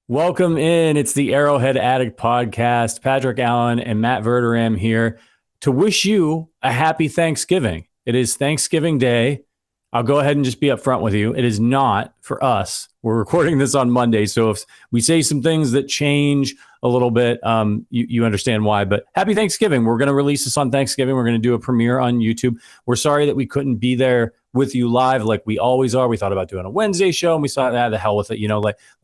Welcome in. It's the Arrowhead Addict podcast. Patrick Allen and Matt Verderame here to wish you a happy Thanksgiving. It is Thanksgiving Day. I'll go ahead and just be upfront with you. It is not for us. We're recording this on Monday, so if we say some things that change a little bit, you understand why. But happy Thanksgiving. We're going to release this on Thanksgiving. We're going to do a premiere on YouTube. We're sorry that we couldn't be there with you live like we always are. We thought about doing a Wednesday show, and we thought, the hell with it.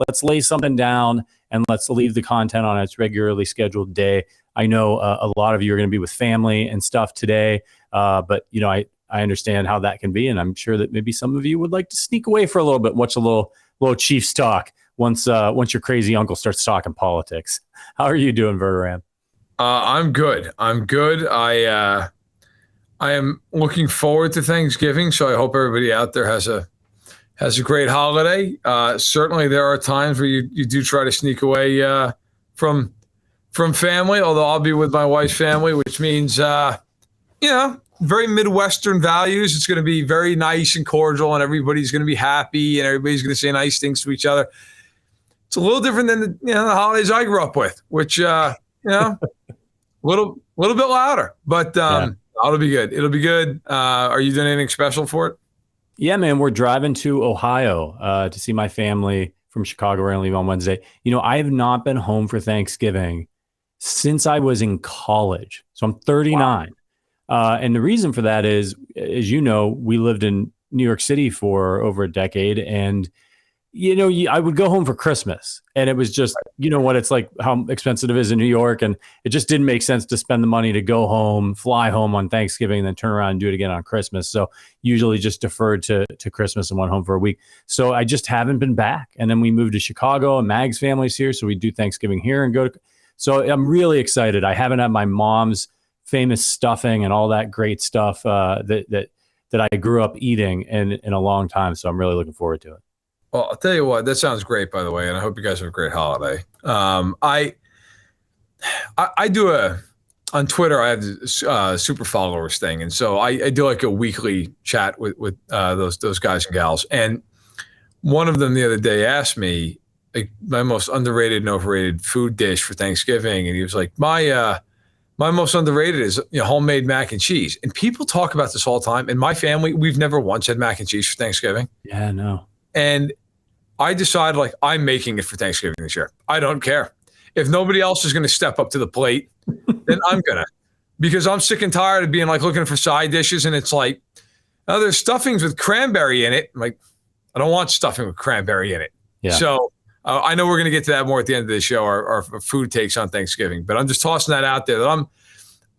Let's lay something down and let's leave the content on its regularly scheduled day. I know a lot of you are going to be with family and stuff today, but I understand how that can be, and I'm sure that maybe some of you would like to sneak away for a little bit, watch a little Chiefs talk once your crazy uncle starts talking politics. How are you doing, Verderame? I'm good. I am looking forward to Thanksgiving, so I hope everybody out there has a great holiday. Certainly, there are times where you do try to sneak away from family. Although I'll be with my wife's family, which means very Midwestern values. It's going to be very nice and cordial, and everybody's going to be happy, and everybody's going to say nice things to each other. It's a little different than the holidays I grew up with, which little bit louder, but it'll be good. It'll be good. Are you doing anything special for it? Yeah, man, we're driving to Ohio to see my family from Chicago. We're going to leave on Wednesday. I have not been home for Thanksgiving since I was in college. So I'm 39. Wow. And the reason for that is, as you know, we lived in New York City for over a decade. And, I would go home for Christmas. And it was just, what it's like, how expensive it is in New York. And it just didn't make sense to spend the money to go home, fly home on Thanksgiving, and then turn around and do it again on Christmas. So usually just deferred to Christmas and went home for a week. So I just haven't been back. And then we moved to Chicago, and Mag's family's here. So we do Thanksgiving here and go to. So I'm really excited. I haven't had my mom's famous stuffing and all that great stuff that I grew up eating in a long time. So I'm really looking forward to it. Well, I'll tell you what, that sounds great, by the way, and I hope you guys have a great holiday. I do on Twitter, I have this super followers thing, and so I do like a weekly chat with those guys and gals. And one of them the other day asked me like my most underrated and overrated food dish for Thanksgiving, and he was like, my most underrated is homemade mac and cheese. And people talk about this all the time. In my family, we've never once had mac and cheese for Thanksgiving. Yeah, no. And I decided I'm making it for Thanksgiving this year. I don't care. If nobody else is going to step up to the plate, then I'm going to. Because I'm sick and tired of being looking for side dishes, and it's there's stuffings with cranberry in it. I'm like, I don't want stuffing with cranberry in it. Yeah. So I know we're going to get to that more at the end of the show, our food takes on Thanksgiving. But I'm just tossing that out there that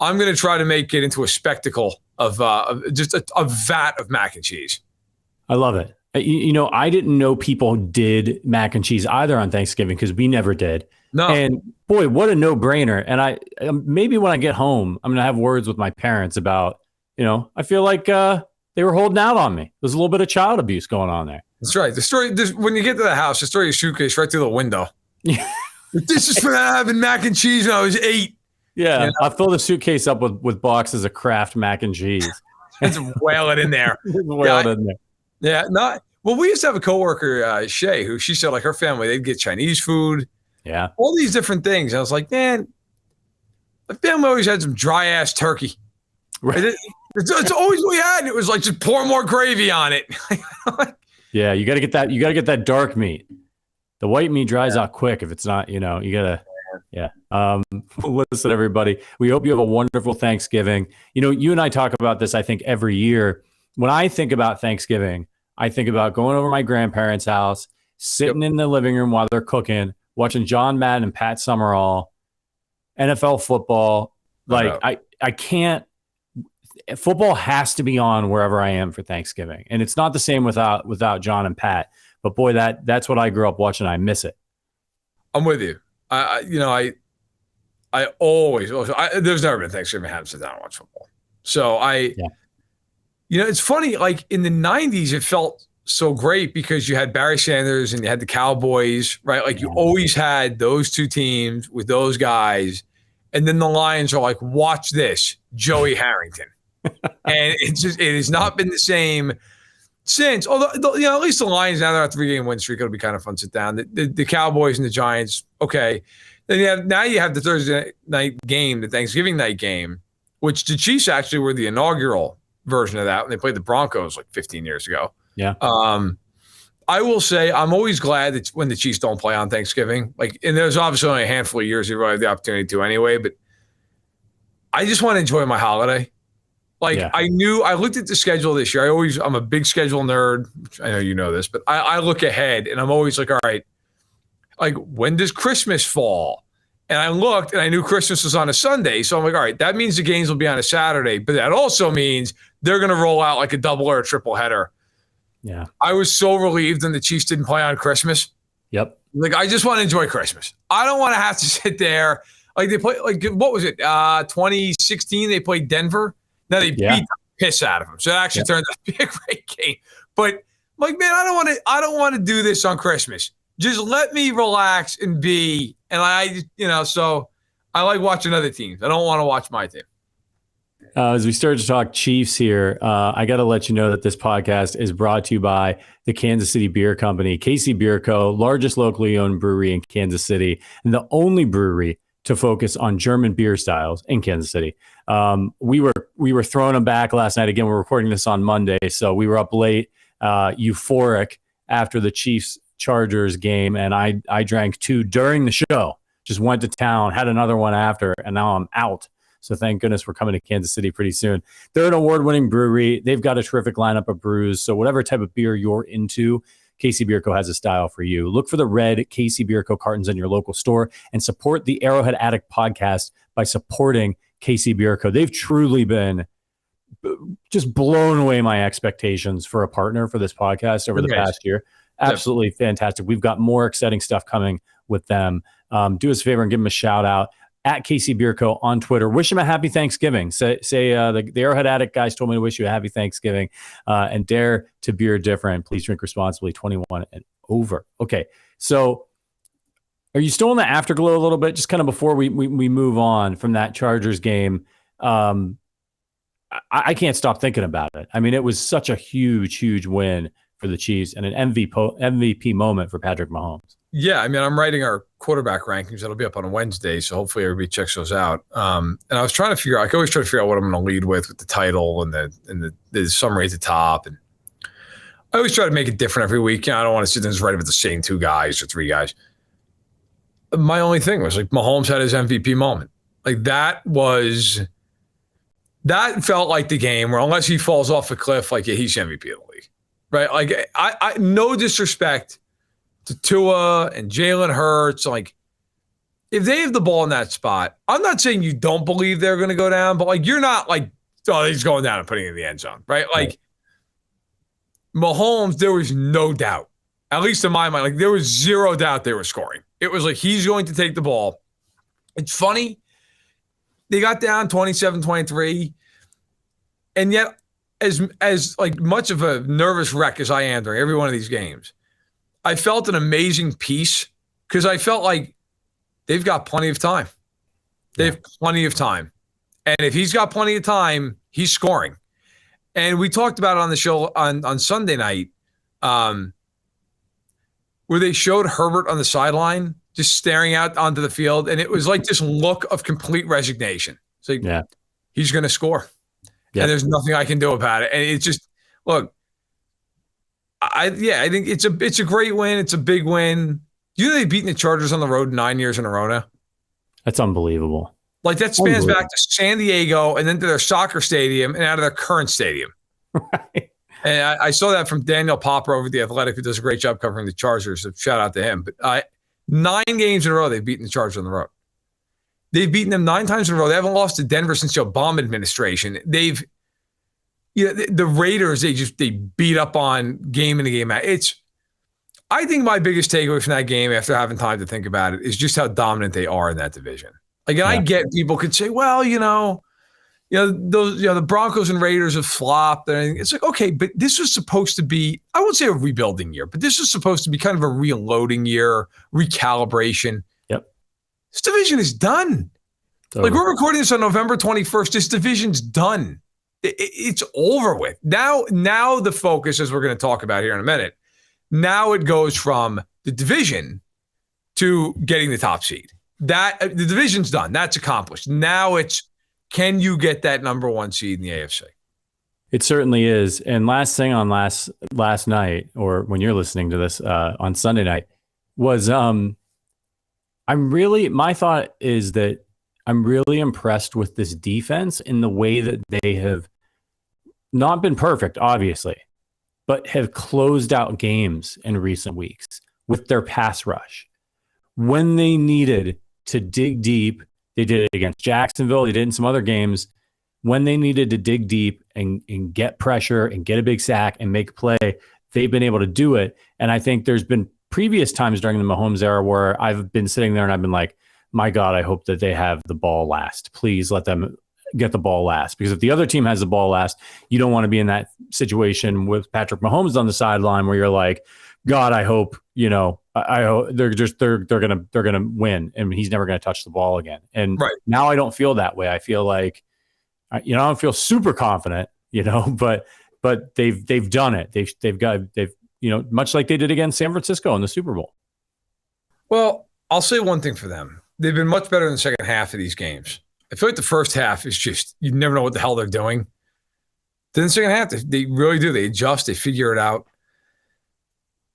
I'm going to try to make it into a spectacle of just a vat of mac and cheese. I love it. I didn't know people did mac and cheese either on Thanksgiving because we never did. No. And boy, what a no-brainer. And I maybe when I get home, I'm going to have words with my parents about, I feel like they were holding out on me. There's a little bit of child abuse going on there. That's right. The story, when you get to the house, just throw your suitcase right through the window. This is for having mac and cheese when I was 8. Yeah, I'll fill the suitcase up with boxes of Kraft mac and cheese. Just whale it in there. Yeah, well, we used to have a coworker, Shay, who she said her family, they'd get Chinese food. Yeah. All these different things. I was like, man, my family always had some dry ass turkey. Right. It's always what we had. And it was just pour more gravy on it. Yeah, you got to get that. You got to get that dark meat. The white meat dries out quick if it's not. You got to. Yeah. Listen, everybody. We hope you have a wonderful Thanksgiving. You and I talk about this, I think, every year. When I think about Thanksgiving, I think about going over to my grandparents' house, sitting in the living room while they're cooking, watching John Madden and Pat Summerall, NFL football. I can't. Football has to be on wherever I am for Thanksgiving, and it's not the same without John and Pat. But boy, that's what I grew up watching. I miss it. I'm with you. I always there's never been Thanksgiving I haven't sit down and watch football. So it's funny. In the '90s, it felt so great because you had Barry Sanders and you had the Cowboys, right? You always had those two teams with those guys, and then the Lions are watch this, Joey Harrington. And it has not been the same since, although, at least the Lions, now they're on a 3-game win streak. It'll be kind of fun to sit down. The Cowboys and the Giants, okay. Then you have the Thursday night game, the Thanksgiving night game, which the Chiefs actually were the inaugural version of that when they played the Broncos like 15 years ago. Yeah. I will say I'm always glad that when the Chiefs don't play on Thanksgiving. And there's obviously only a handful of years you really have the opportunity to anyway, but I just want to enjoy my holiday. I looked at the schedule this year. I'm a big schedule nerd. I know you know this, but I look ahead and I'm always like, all right, when does Christmas fall? And I looked and I knew Christmas was on a Sunday. So I'm like, all right, that means the games will be on a Saturday, but that also means they're going to roll out like a double or a triple header. Yeah. I was so relieved when the Chiefs didn't play on Christmas. Yep. I just want to enjoy Christmas. I don't want to have to sit there. They play, what was it? 2016, they played Denver. Now they beat the piss out of them. So it actually turned out to be a great game. But man, I don't want to do this on Christmas. Just let me relax and be. And so I like watching other teams. I don't want to watch my team. As we start to talk Chiefs here, I got to let you know that this podcast is brought to you by the Kansas City Beer Company, KC Beer Co., largest locally owned brewery in Kansas City, and the only brewery to focus on German beer styles in Kansas City. We were throwing them back last night. Again, we're recording this on Monday, so we were up late, euphoric after the Chiefs-Chargers game, and I drank 2 during the show, just went to town, had another one after, and now I'm out. So thank goodness we're coming to Kansas City pretty soon. They're an award-winning brewery. They've got a terrific lineup of brews. So whatever type of beer you're into, KC Beer Co. has a style for you. Look for the red KC Beer Co. cartons in your local store and support the Arrowhead Addict podcast by supporting KC Beer Co. They've truly been just blown away my expectations for a partner for this podcast over the past year. Absolutely fantastic. We've got more exciting stuff coming with them. Do us a favor and give them a shout out at KC Beer Co. on Twitter. Wish them a happy Thanksgiving. Say the Arrowhead Addict guys told me to wish you a happy Thanksgiving, and dare to beer different. Please drink responsibly, 21 and over. Okay, so are you still in the afterglow a little bit? Just kind of before we move on from that Chargers game, I can't stop thinking about it. I mean, it was such a huge win for the Chiefs and an MVP moment for Patrick Mahomes. Yeah, I mean, I'm writing our quarterback rankings. That'll be up on Wednesday, so hopefully everybody checks those out. And I was trying to figure out, I always try to figure out what I'm going to lead with the title and the summary at the top. And I always try to make it different every week. I don't want to sit there and just write about the same 2 guys or 3 guys. My only thing was Mahomes had his MVP moment. That felt like the game where unless he falls off a cliff, he's MVP of the league, right? I no disrespect to Tua and Jalen Hurts. If they have the ball in that spot, I'm not saying you don't believe they're going to go down, but you're not he's going down and putting it in the end zone, right? Right. Mahomes, there was no doubt, at least in my mind, there was 0 doubt they were scoring. It was he's going to take the ball. It's funny. They got down 27-23, and yet as much of a nervous wreck as I am during every one of these games, I felt an amazing peace because I felt like they've got plenty of time. They have plenty of time. And if he's got plenty of time, he's scoring. And we talked about it on the show on Sunday night where they showed Herbert on the sideline just staring out onto the field. And it was this look of complete resignation. It's he's going to score. Yep. And there's nothing I can do about it. And it's just, look, I think it's a great win. It's a big win. They've beaten the Chargers on the road 9 years in a row now. That's unbelievable. That spans back to San Diego and then to their soccer stadium and out of their current stadium. Right. And I saw that from Daniel Popper over at The Athletic, who does a great job covering the Chargers. So shout out to him. But 9 games in a row, they've beaten the Chargers on the road. They've beaten them 9 times in a row. They haven't lost to Denver since the Obama administration. The Raiders, they beat up on game in and game out. I think my biggest takeaway from that game, after having time to think about it, is just how dominant they are in that division. I get people could say, well, the Broncos and Raiders have flopped. And it's okay, but this was supposed to be, I won't say a rebuilding year, but this was supposed to be kind of a reloading year, recalibration. Yep. This division is done. We're recording this on November 21st. This division's done. it's over with. Now the focus, as we're going to talk about here in a minute, now it goes from the division to getting the top seed. That the division's done. That's accomplished. Now it's, can you get that number one seed in the AFC? It certainly is. And last thing on last night, or when you're listening to this on Sunday night, was my thought is that I'm really impressed with this defense in the way that they have not been perfect, obviously, but have closed out games in recent weeks with their pass rush. When they needed to dig deep, they did it against Jacksonville, they did it in some other games. When they needed to dig deep and get pressure and get a big sack and make play, they've been able to do it. And I think there's been previous times during the Mahomes era where I've been sitting there and I've been like, my God, I hope that they have the ball last. Please let them get the ball last. Because if the other team has the ball last, you don't want to be in that situation with Patrick Mahomes on the sideline where you're like, God, I hope, I hope they're gonna win and he's never gonna touch the ball again. And Now I don't feel that way. I feel like, I don't feel super confident, but they've done it. They've much like they did against San Francisco in the Super Bowl. Well, I'll say one thing for them. They've been much better in the second half of these games. I feel like the first half is just, you never know what the hell they're doing. Then the second half, they really do. They adjust. They figure it out.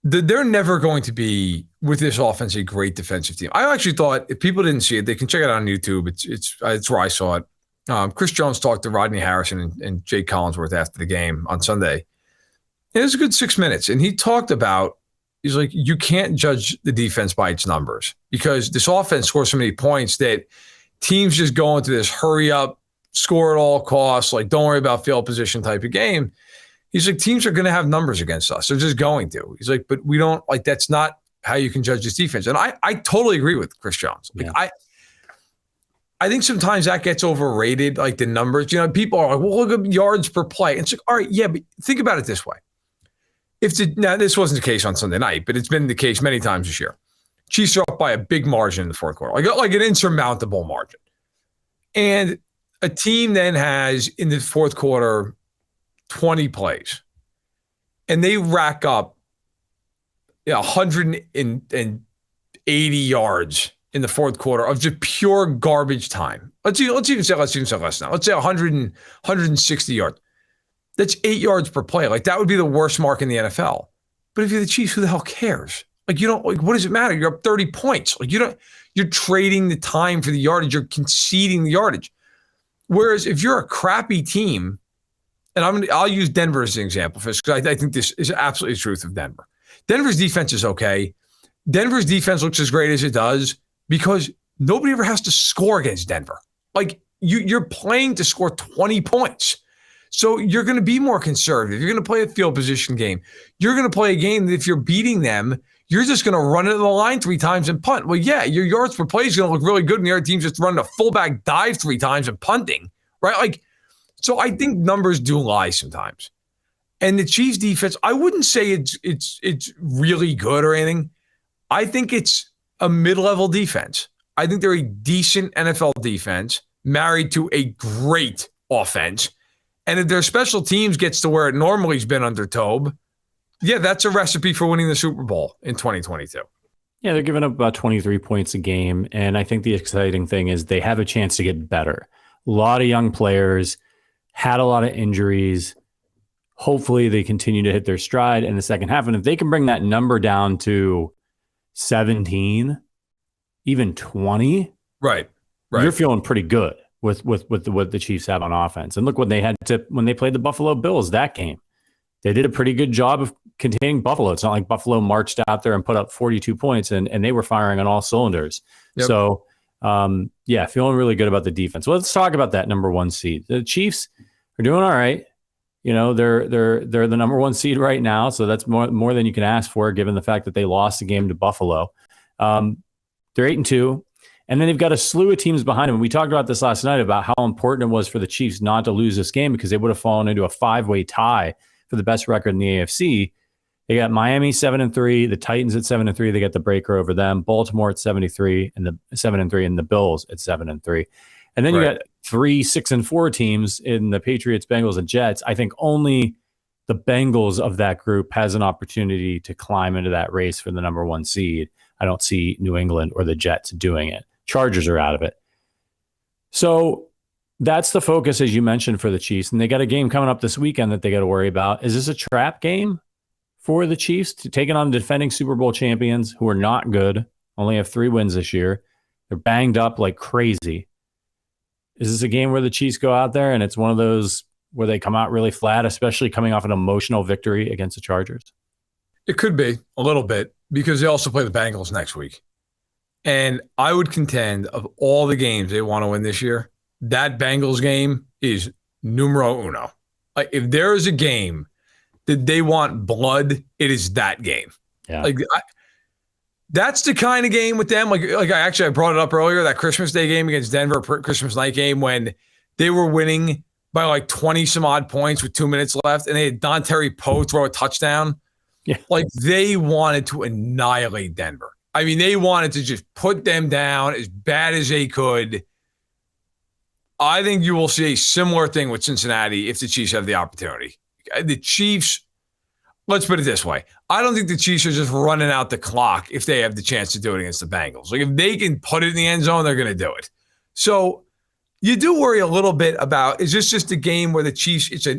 They're never going to be, with this offense, a great defensive team. I actually thought, if people didn't see it, they can check it out on YouTube. It's where I saw it. Chris Jones talked to Rodney Harrison and Jake Collinsworth after the game on Sunday. It was a good 6 minutes. And he talked about, he's like, you can't judge the defense by its numbers because this offense scores so many points that teams just go into this hurry up, score at all costs, like don't worry about field position type of game. He's like, teams are going to have numbers against us. They're just going to. He's like, but we don't, like, that's not how you can judge this defense. And I totally agree with Chris Jones. Like, yeah. I think sometimes that gets overrated, like the numbers. People are like, well, look at yards per play. And it's like, all right, yeah, but think about it this way. Now, this wasn't the case on Sunday night, but it's been the case many times this year. Chiefs are up by a big margin in the fourth quarter, like an insurmountable margin. And a team then has, in the fourth quarter, 20 plays. And they rack up 180 yards in the fourth quarter of just pure garbage time. Let's even say less now. Let's say 160 yards. That's 8 yards per play. Like, that would be the worst mark in the NFL. But if you're the Chiefs, who the hell cares? Like, what does it matter? You're up 30 points. Like, you're trading the time for the yardage. You're conceding the yardage. Whereas if you're a crappy team, and I'll use Denver as an example for this because I think this is absolutely the truth of Denver. Denver's defense is okay. Denver's defense looks as great as it does because nobody ever has to score against Denver. Like, you're playing to score 20 points. So you're going to be more conservative. You're going to play a field position game. You're going to play a game that if you're beating them, you're just going to run it to the line 3 times and punt. Well, yeah, your yards per play is going to look really good, and the other team's just running a fullback dive 3 times and punting, right? Like, so I think numbers do lie sometimes. And the Chiefs defense, I wouldn't say it's really good or anything. I think it's a mid-level defense. I think they're a decent NFL defense married to a great offense. And if their special teams gets to where it normally has been under Tobe, yeah, that's a recipe for winning the Super Bowl in 2022. Yeah, they're giving up about 23 points a game. And I think the exciting thing is they have a chance to get better. A lot of young players, had a lot of injuries. Hopefully they continue to hit their stride in the second half. And if they can bring that number down to 17, even 20, right. You're feeling pretty good with what the Chiefs have on offense. And look what they had when they played the Buffalo Bills that game. They did a pretty good job of containing Buffalo. It's not like Buffalo marched out there and put up 42 points and they were firing on all cylinders. Yep. So, feeling really good about the defense. Well, let's talk about that number one seed. The Chiefs are doing all right. They're the number one seed right now. So that's more than you can ask for, given the fact that they lost the game to Buffalo. They're 8-2. And then they've got a slew of teams behind them. We talked about this last night about how important it was for the Chiefs not to lose this game because they would have fallen into a 5-way tie for the best record in the AFC. They got Miami 7-3, the Titans at 7-3. They got the breaker over them. Baltimore at 7-3 and the Bills at 7-3. And then you got three 6-4 teams in the Patriots, Bengals, and Jets, I think only the Bengals of that group has an opportunity to climb into that race for the number 1 seed. I don't see New England or the Jets doing it. Chargers are out of it. So that's the focus, as you mentioned, for the Chiefs. And they got a game coming up this weekend that they got to worry about. Is this a trap game for the Chiefs to taking on defending Super Bowl champions who are not good, only have 3 wins this year? They're banged up like crazy. Is this a game where the Chiefs go out there and it's one of those where they come out really flat, especially coming off an emotional victory against the Chargers? It could be a little bit because they also play the Bengals next week. And I would contend of all the games they want to win this year, that Bengals game is numero uno. Like if there is a game that they want blood, it is that game. Yeah. That's the kind of game with them. I brought it up earlier, that Christmas Day game against Denver, Christmas night game when they were winning by like 20 some odd points with 2 minutes left, and they had Dontari Poe throw a touchdown. Yeah. Like they wanted to annihilate Denver. I mean, they wanted to just put them down as bad as they could. I think you will see a similar thing with Cincinnati if the Chiefs have the opportunity. The Chiefs, let's put it this way. I don't think the Chiefs are just running out the clock if they have the chance to do it against the Bengals. Like if they can put it in the end zone, they're going to do it. So you do worry a little bit about, is this just a game where the Chiefs, it's a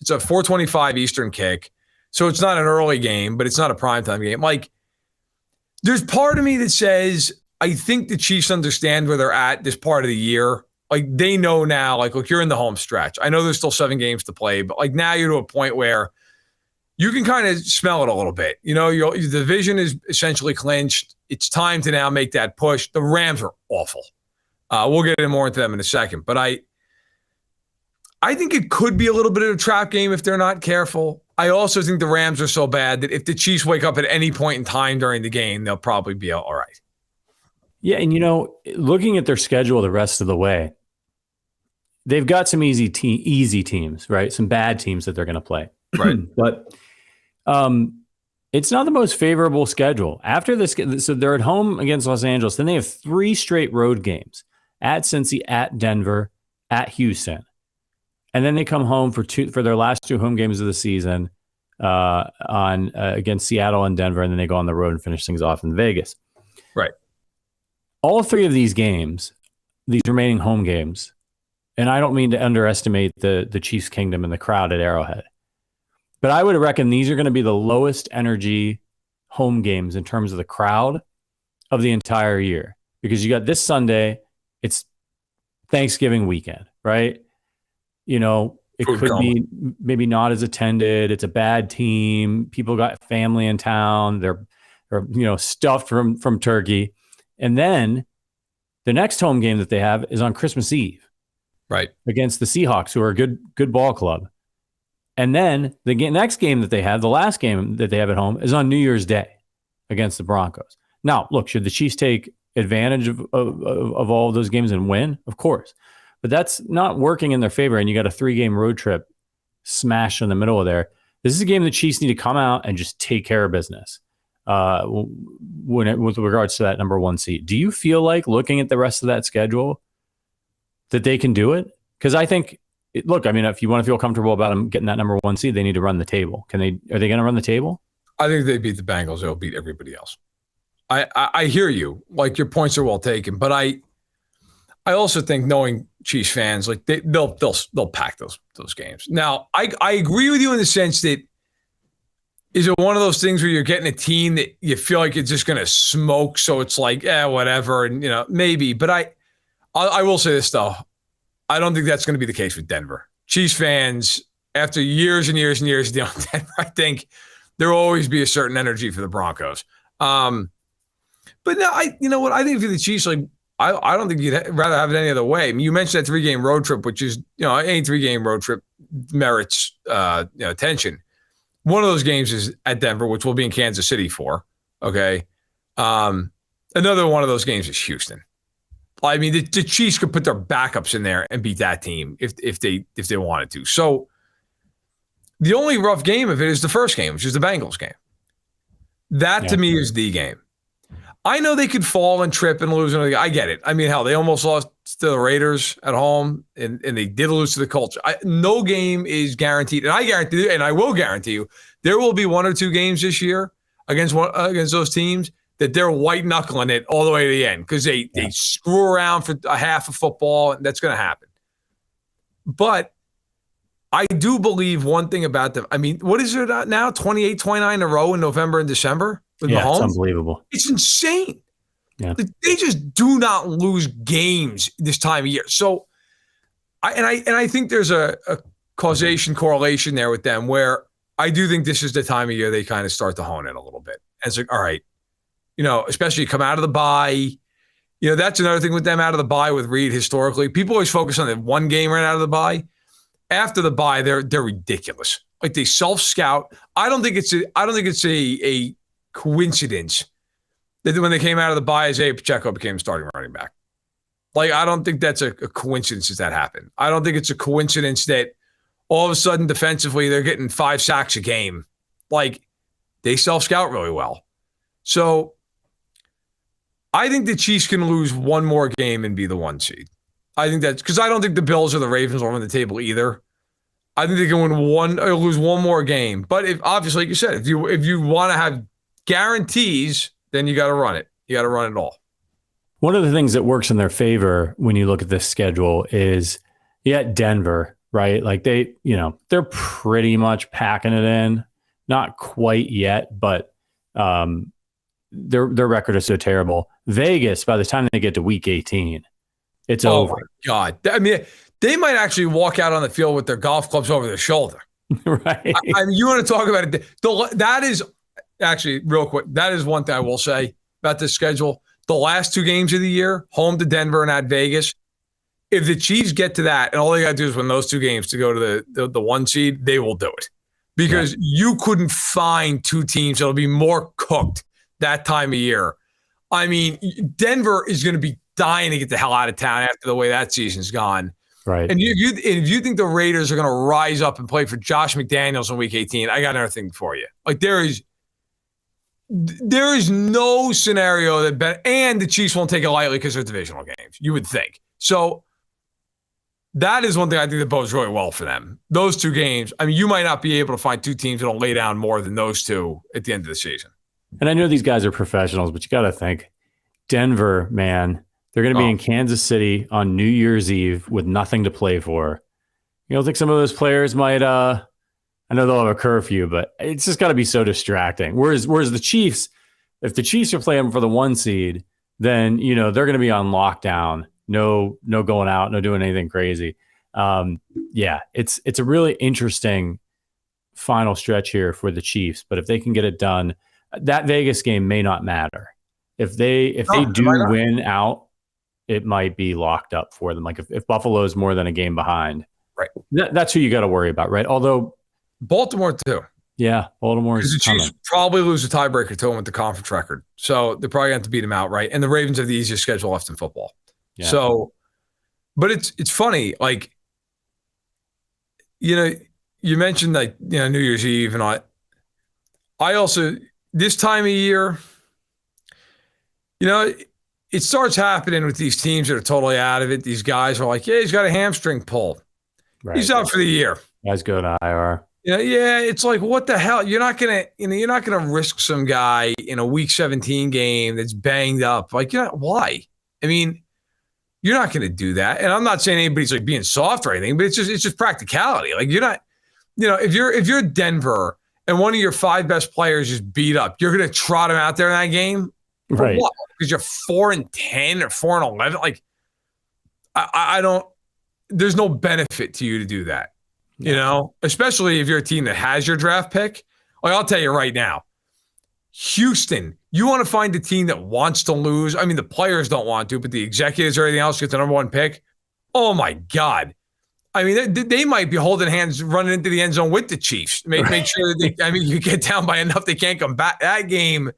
4:25 Eastern kick. So it's not an early game, but it's not a primetime game. Like there's part of me that says, I think the Chiefs understand where they're at this part of the year. Like they know now, like, look, you're in the home stretch. I know there's still 7 games to play, but like now you're to a point where you can kind of smell it a little bit. You know, your division is essentially clinched. It's time to now make that push. The Rams are awful. We'll get more into them in a second, but I think it could be a little bit of a trap game if they're not careful. I also think the Rams are so bad that if the Chiefs wake up at any point in time during the game, they'll probably be all right. Yeah, and looking at their schedule the rest of the way, they've got some easy teams, right? Some bad teams that they're going to play. Right. But it's not the most favorable schedule. After this, so they're at home against Los Angeles. Then they have 3 straight road games: at Cincy, at Denver, at Houston. And then they come home for their last 2 home games of the season against Seattle and Denver, and then they go on the road and finish things off in Vegas. Right. All 3 of these games, these remaining home games, and I don't mean to underestimate the Chiefs' kingdom and the crowd at Arrowhead, but I would reckon these are going to be the lowest energy home games in terms of the crowd of the entire year. Because you got this Sunday, it's Thanksgiving weekend, right? It could be maybe not as attended. It's a bad team. People got family in town. They're stuffed from turkey. And then the next home game that they have is on Christmas Eve. Right. Against the Seahawks, who are a good ball club. And then the next game that they have, the last game that they have at home, is on New Year's Day against the Broncos. Now, look, should the Chiefs take advantage of all of those games and win? Of course. But that's not working in their favor, and you got a 3-game road trip smashed in the middle of there. This is a game the Chiefs need to come out and just take care of business with regards to that number 1 seed. Do you feel like, looking at the rest of that schedule, that they can do it? Because I think, if you want to feel comfortable about them getting that number 1 seed, they need to run the table. Are they going to run the table? I think if they beat the Bengals, they'll beat everybody else. I hear you. Like, your points are well taken, but I also think, knowing Chiefs fans, like they'll pack those games. Now, I agree with you in the sense that, is it one of those things where you're getting a team that you feel like it's just going to smoke, so it's like, whatever, and maybe. But I will say this though, I don't think that's going to be the case with Denver. Chiefs fans, after years and years and years of dealing with Denver, I think there will always be a certain energy for the Broncos. But no, you know what? I think for the Chiefs, like, I don't think you'd rather have it any other way. I mean, you mentioned that 3-game road trip, which is, any 3-game road trip merits, attention. One of those games is at Denver, which we'll be in Kansas City for. Okay. Another one of those games is Houston. I mean, the Chiefs could put their backups in there and beat that team if they wanted to. So the only rough game of it is the first game, which is the Bengals game. That to me is the game. I know they could fall and trip and lose. I get it. I mean, hell, they almost lost to the Raiders at home, and they did lose to the Colts. No game is guaranteed, and I guarantee you, and I will guarantee you, there will be 1 or 2 games this year against those teams that they're white knuckling it all the way to the end because they screw around for a half of football, and that's going to happen. But I do believe one thing about them. I mean, what is it now? 28, 29 in a row in November and December with Mahomes? It's unbelievable. It's insane. Yeah. They just do not lose games this time of year. So, I think there's a causation correlation there with them where I do think this is the time of year they kind of start to hone in a little bit. And it's like, all right, especially come out of the bye. That's another thing with them out of the bye with Reed historically. People always focus on the one game right out of the bye. After the bye, they're ridiculous. Like they self-scout. I don't think it's a coincidence that when they came out of the bye, Isaiah Pacheco became starting running back. Like, I don't think that's a coincidence that happened. I don't think it's a coincidence that all of a sudden defensively they're getting 5 sacks a game. Like, they self-scout really well. So I think the Chiefs can lose one more game and be the 1 seed. I think that's because I don't think the Bills or the Ravens are on the table either. I think they can win one or lose one more game. But if obviously, like you said, if you want to have guarantees, then you got to run it. You got to run it all. One of the things that works in their favor when you look at this schedule is Denver, right? Like they're pretty much packing it in. Not quite yet, but their record is so terrible. Vegas, by the time they get to week 18, it's over. Oh my God. I mean, they might actually walk out on the field with their golf clubs over their shoulder. Right. I mean, you want to talk about it. That is actually real quick. That is one thing I will say about this schedule. The last 2 games of the year, home to Denver and at Vegas. If the Chiefs get to that, and all they got to do is win those 2 games to go to the 1 seed, they will do it. Because you couldn't find 2 teams that'll be more cooked that time of year. I mean, Denver is going to be dying to get the hell out of town after the way that season's gone. Right. And if you think the Raiders are going to rise up and play for Josh McDaniels in week 18, I got another thing for you. Like there is no scenario and the Chiefs won't take it lightly because they're divisional games, you would think. So that is one thing I think that bodes really well for them. Those 2 games, I mean, you might not be able to find 2 teams that'll lay down more than those 2 at the end of the season. And I know these guys are professionals, but you got to think Denver, man, they're going to be in Kansas City on New Year's Eve with nothing to play for. You don't think some of those players might, I know they'll have a curfew, but it's just got to be so distracting. Whereas the Chiefs, if the Chiefs are playing for the 1 seed, then, they're going to be on lockdown. No going out, no doing anything crazy. It's a really interesting final stretch here for the Chiefs, but if they can get it done, that Vegas game may not matter. If they do win out, it might be locked up for them. Like if Buffalo's more than a game behind, right? That's who you got to worry about, right? Although Baltimore too. Yeah, Baltimore is because the Chiefs probably lose a tiebreaker to them with the conference record, so they're probably going to have to beat them out, right? And the Ravens have the easiest schedule left in football. Yeah. So, but it's funny, like you mentioned like New Year's Eve and I also this time of year, it starts happening with these teams that are totally out of it. These guys are like, he's got a hamstring pull. Right. He's out for the year. Guys go to IR. It's like, what the hell? You're not gonna risk some guy in a week 17 game that's banged up. Like, why? I mean, you're not gonna do that. And I'm not saying anybody's like being soft or anything, but it's just practicality. Like you're not, if you're Denver and one of your 5 best players is beat up, you're gonna trot him out there in that game. Right. What? Because you're 4-10 or 4-11. Like, I don't. There's no benefit to you to do that. Especially if you're a team that has your draft pick. Like, I'll tell you right now, Houston, you want to find a team that wants to lose. I mean, the players don't want to, but the executives or everything else get the number 1 pick. Oh my God. I mean, they might be holding hands running into the end zone with the Chiefs. Make sure that you get down by enough they can't come back. That game.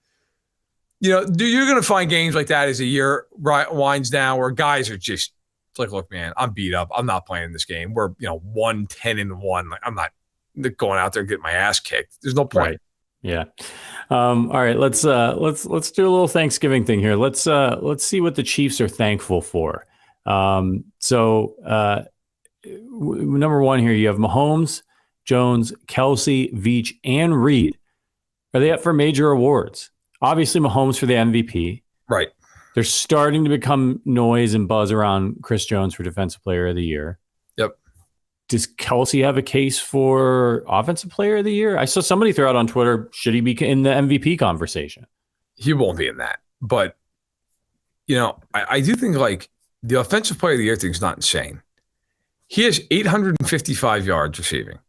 You're going to find games like that as the year winds down where guys are just it's like, look, man, I'm beat up. I'm not playing this game. We're 1-10-1. Like, I'm not going out there and getting my ass kicked. There's no point. Right. Yeah. All right. Let's do a little Thanksgiving thing here. Let's see what the Chiefs are thankful for. Number one here, you have Mahomes, Jones, Kelsey, Veach, and Reed. Are they up for major awards? Obviously, Mahomes for the MVP. Right. There's starting to become noise and buzz around Chris Jones for Defensive Player of the Year. Yep. Does Kelsey have a case for Offensive Player of the Year? I saw somebody throw out on Twitter, should he be in the MVP conversation? He won't be in that. But, I do think like the Offensive Player of the Year thing is not insane. He has 855 yards receiving.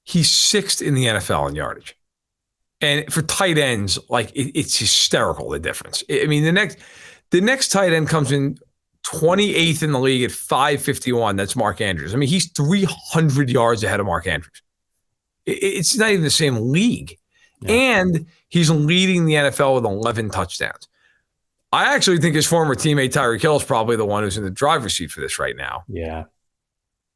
He's sixth in the NFL in yardage. And for tight ends, like it's hysterical, the difference. I mean, the next tight end comes in 28th in the league at 551. That's Mark Andrews. I mean, he's 300 yards ahead of Mark Andrews. It's not even the same league. Yeah. And he's leading the NFL with 11 touchdowns. I actually think his former teammate Tyreek Hill is probably the one who's in the driver's seat for this right now. Yeah.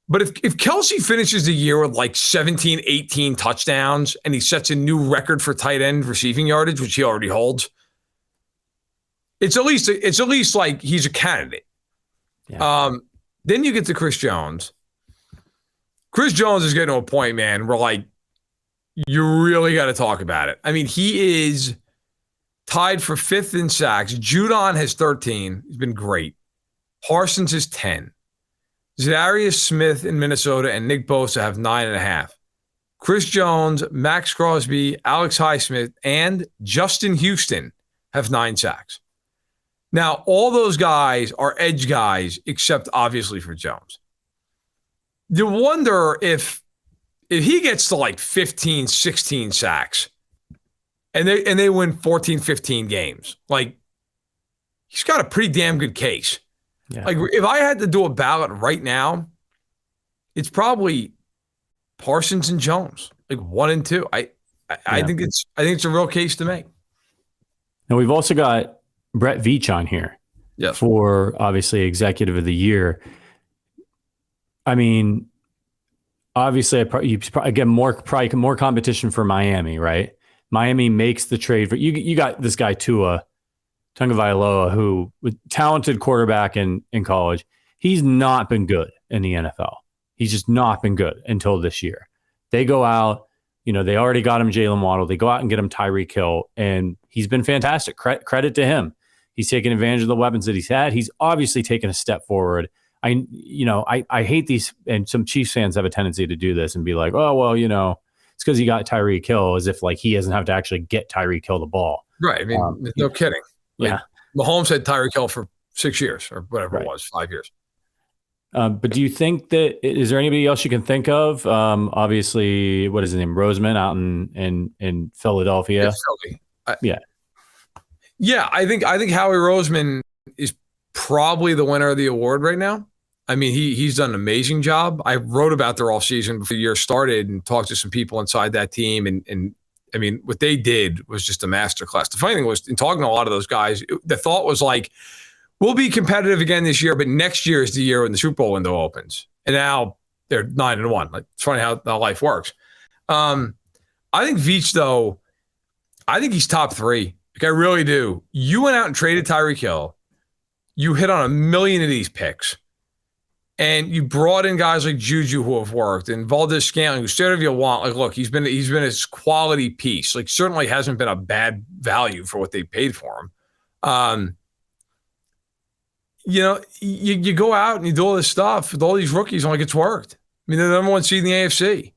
But if Kelsey finishes the year with like 17, 18 touchdowns and he sets a new record for tight end receiving yardage, which he already holds, it's at least like he's a candidate. Yeah. Then you get to Chris Jones. Chris Jones is getting to a point, man, where like you really got to talk about it. I mean, he is tied for fifth in sacks. Judon has 13. He's been great. Parsons is 10. Zadarius Smith in Minnesota and Nick Bosa have 9.5. Chris Jones, Max Crosby, Alex Highsmith, and Justin Houston have 9 sacks. Now, all those guys are edge guys, except obviously for Jones. You wonder if he gets to like 15, 16 sacks and they win 14, 15 games, like he's got a pretty damn good case. Yeah. Like if I had to do a ballot right now, it's probably Parsons and Jones, like 1 and 2. I think it's a real case to make. And we've also got Brett Veach on here for obviously Executive of the Year. I mean, obviously, you get more competition for Miami, right? Miami makes the trade for you. Got this guy Tua Tagovailoa, who was talented quarterback in college. He's not been good in the NFL. He's just not been good until this year. They go out, they already got him Jalen Waddle. They go out and get him Tyreek Hill, and he's been fantastic. Credit to him. He's taken advantage of the weapons that he's had. He's obviously taken a step forward. I hate these, and some Chiefs fans have a tendency to do this and be like, oh, well, it's because he got Tyreek Hill, as if like he doesn't have to actually get Tyreek Hill the ball. Right. I mean, no kidding. Like, yeah. Mahomes had Tyreek Hill for 6 years or whatever it was, 5 years. But do you think is there anybody else you can think of? Obviously, what is his name? Roseman out in Philadelphia. Yeah, I think Howie Roseman is probably the winner of the award right now. I mean, he's done an amazing job. I wrote about their all season before the year started and talked to some people inside that team. And I mean, what they did was just a masterclass. The funny thing was, in talking to a lot of those guys, the thought was like, we'll be competitive again this year, but next year is the year when the Super Bowl window opens. And now they're 9-1. Like, it's funny how life works. I think Veach, though, I think he's top 3. Like, I really do. You went out and traded Tyreek Hill. You hit on a million of these picks. And you brought in guys like Juju who have worked, and Valdez Scantling, who said if you want, like, look, he's been a quality piece. Like, certainly hasn't been a bad value for what they paid for him. You go out and you do all this stuff with all these rookies, and like, it's worked. I mean, they're the number 1 seed in the AFC.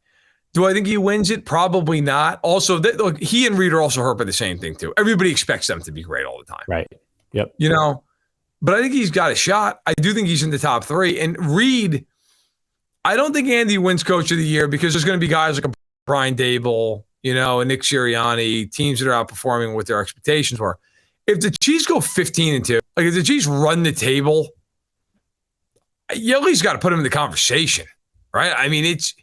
Do I think he wins it? Probably not. Also, look, he and Reed are also hurt by the same thing too. Everybody expects them to be great all the time. Right. Yep. But I think he's got a shot. I do think he's in the top 3. And Reed, I don't think Andy wins Coach of the Year because there's going to be guys like a Brian Dable, and Nick Sirianni, teams that are outperforming what their expectations were. If the Chiefs go 15-2, like if the Chiefs run the table, you at least got to put them in the conversation, right? I mean, it's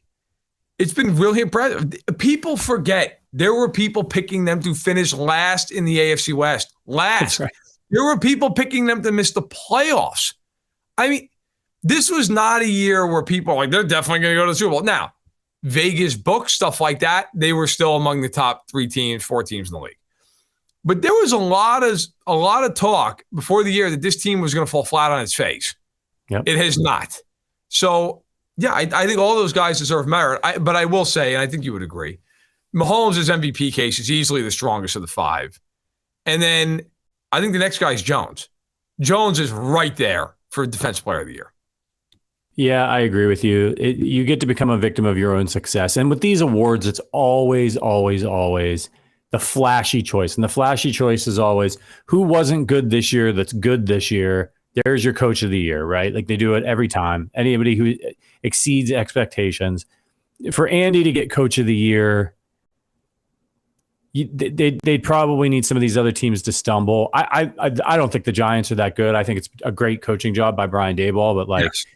been really impressive. People forget there were people picking them to finish last in the AFC West. Last. That's right. There were people picking them to miss the playoffs. I mean, this was not a year where people are like, they're definitely going to go to the Super Bowl. Now, Vegas books, stuff like that, they were still among the top 3 teams, 4 teams in the league. But there was a lot of talk before the year that this team was going to fall flat on its face. Yep. It has not. So, yeah, I think all those guys deserve merit. But I will say, and I think you would agree, Mahomes' MVP case is easily the strongest of the five. And then I think the next guy is Jones. Jones is right there for Defensive Player of the Year. Yeah, I agree with you. You get to become a victim of your own success. And with these awards, it's always, always, always the flashy choice. And the flashy choice is always who wasn't good this year that's good this year. There's your coach of the year, right? Like they do it every time. Anybody who exceeds expectations. For Andy to get coach of the year, they'd probably need some of these other teams to stumble. I don't think the Giants are that good. I think it's a great coaching job by Brian Daboll, but Yes.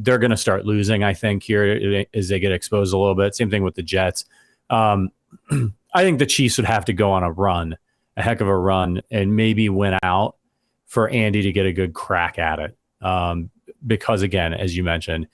they're going to start losing, I think, here as they get exposed a little bit. Same thing with the Jets. I think the Chiefs would have to go on a heck of a run, and maybe win out for Andy to get a good crack at it. Because, again, as you mentioned,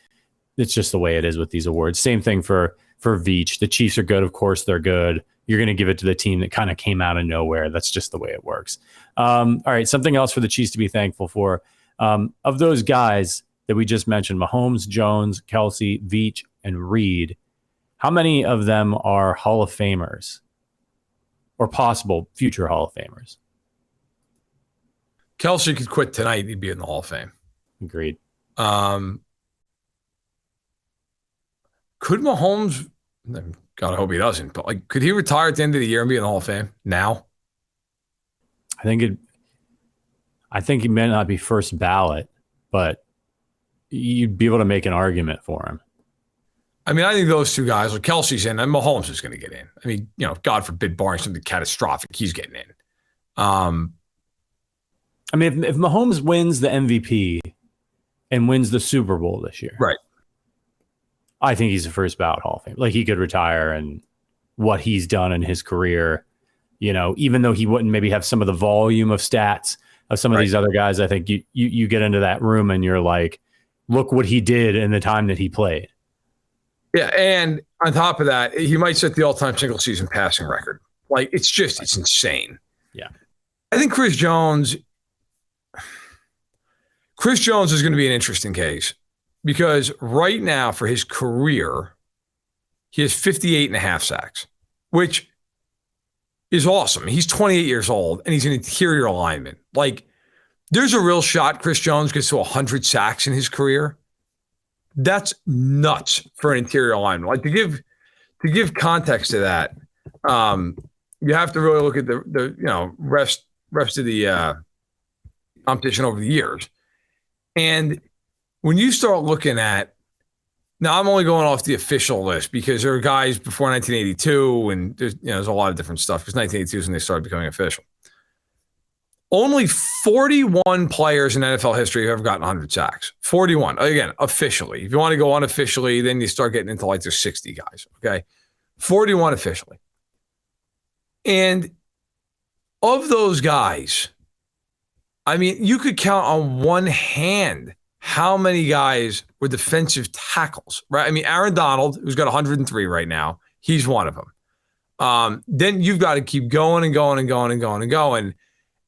it's just the way it is with these awards. Same thing for Veach. The Chiefs are good. Of course, they're good. You're going to give it to the team that kind of came out of nowhere. That's just the way it works. All right, something else for the Chiefs to be thankful for. Of those guys that we just mentioned, Mahomes, Jones, Kelsey, Veach, and Reed, how many of them are Hall of Famers or possible future Hall of Famers? Kelsey could quit tonight. He'd be in the Hall of Fame. Agreed. Could Mahomes, God, I hope he doesn't, but could he retire at the end of the year and be in the Hall of Fame now? I think he may not be first ballot, but you'd be able to make an argument for him. I mean, I think those two guys, like Kelsey's in, and Mahomes is going to get in. I mean, God forbid, barring something catastrophic, he's getting in. I mean, if Mahomes wins the MVP and wins the Super Bowl this year, right? I think he's a first ballot Hall of Fame. Like he could retire, and what he's done in his career, even though he wouldn't maybe have some of the volume of stats of some of these other guys, I think you get into that room and you're like, look what he did in the time that he played. Yeah, and on top of that, he might set the all-time single-season passing record. It's insane. Yeah. I think Chris Jones is going to be an interesting case because right now for his career, he has 58 and a half sacks, which is awesome. He's 28 years old, and he's an interior lineman. There's a real shot Chris Jones gets to 100 sacks in his career. That's nuts for an interior lineman. To give context to that, you have to really look at the rest of the competition over the years. And when you start looking at, now I'm only going off the official list because there are guys before 1982, and there's a lot of different stuff because 1982 is when they started becoming official. Only 41 players in NFL history have ever gotten 100 sacks. 41. Again, officially. If you want to go unofficially, then you start getting into there's 60 guys. Okay. 41 officially. And of those guys, I mean, you could count on one hand how many guys were defensive tackles, right? I mean, Aaron Donald, who's got 103 right now, he's one of them. Then you've got to keep going and going and going and going and going.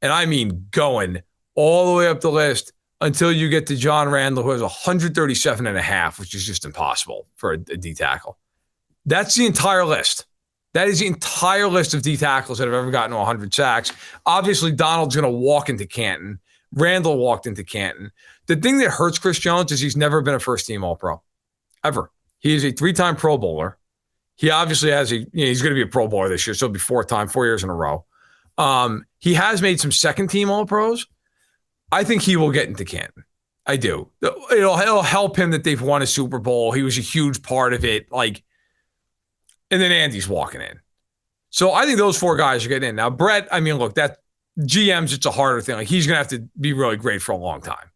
And I mean going all the way up the list until you get to John Randall, who has 137 and a half, which is just impossible for a D tackle. That's the entire list. That is the entire list of D tackles that have ever gotten to 100 sacks. Obviously, Donald's going to walk into Canton. Randall walked into Canton. The thing that hurts Chris Jones is he's never been a first-team All-Pro, ever. He is a 3-time Pro Bowler. He obviously has he's going to be a Pro Bowler this year, so he'll be 4 years in a row. He has made some second-team All-Pros. I think he will get into Canton. I do. It'll help him that they've won a Super Bowl. He was a huge part of it. And then Andy's walking in. So I think those 4 guys are getting in. Now, Brett, I mean, look, that GM's, it's a harder thing. He's going to have to be really great for a long time.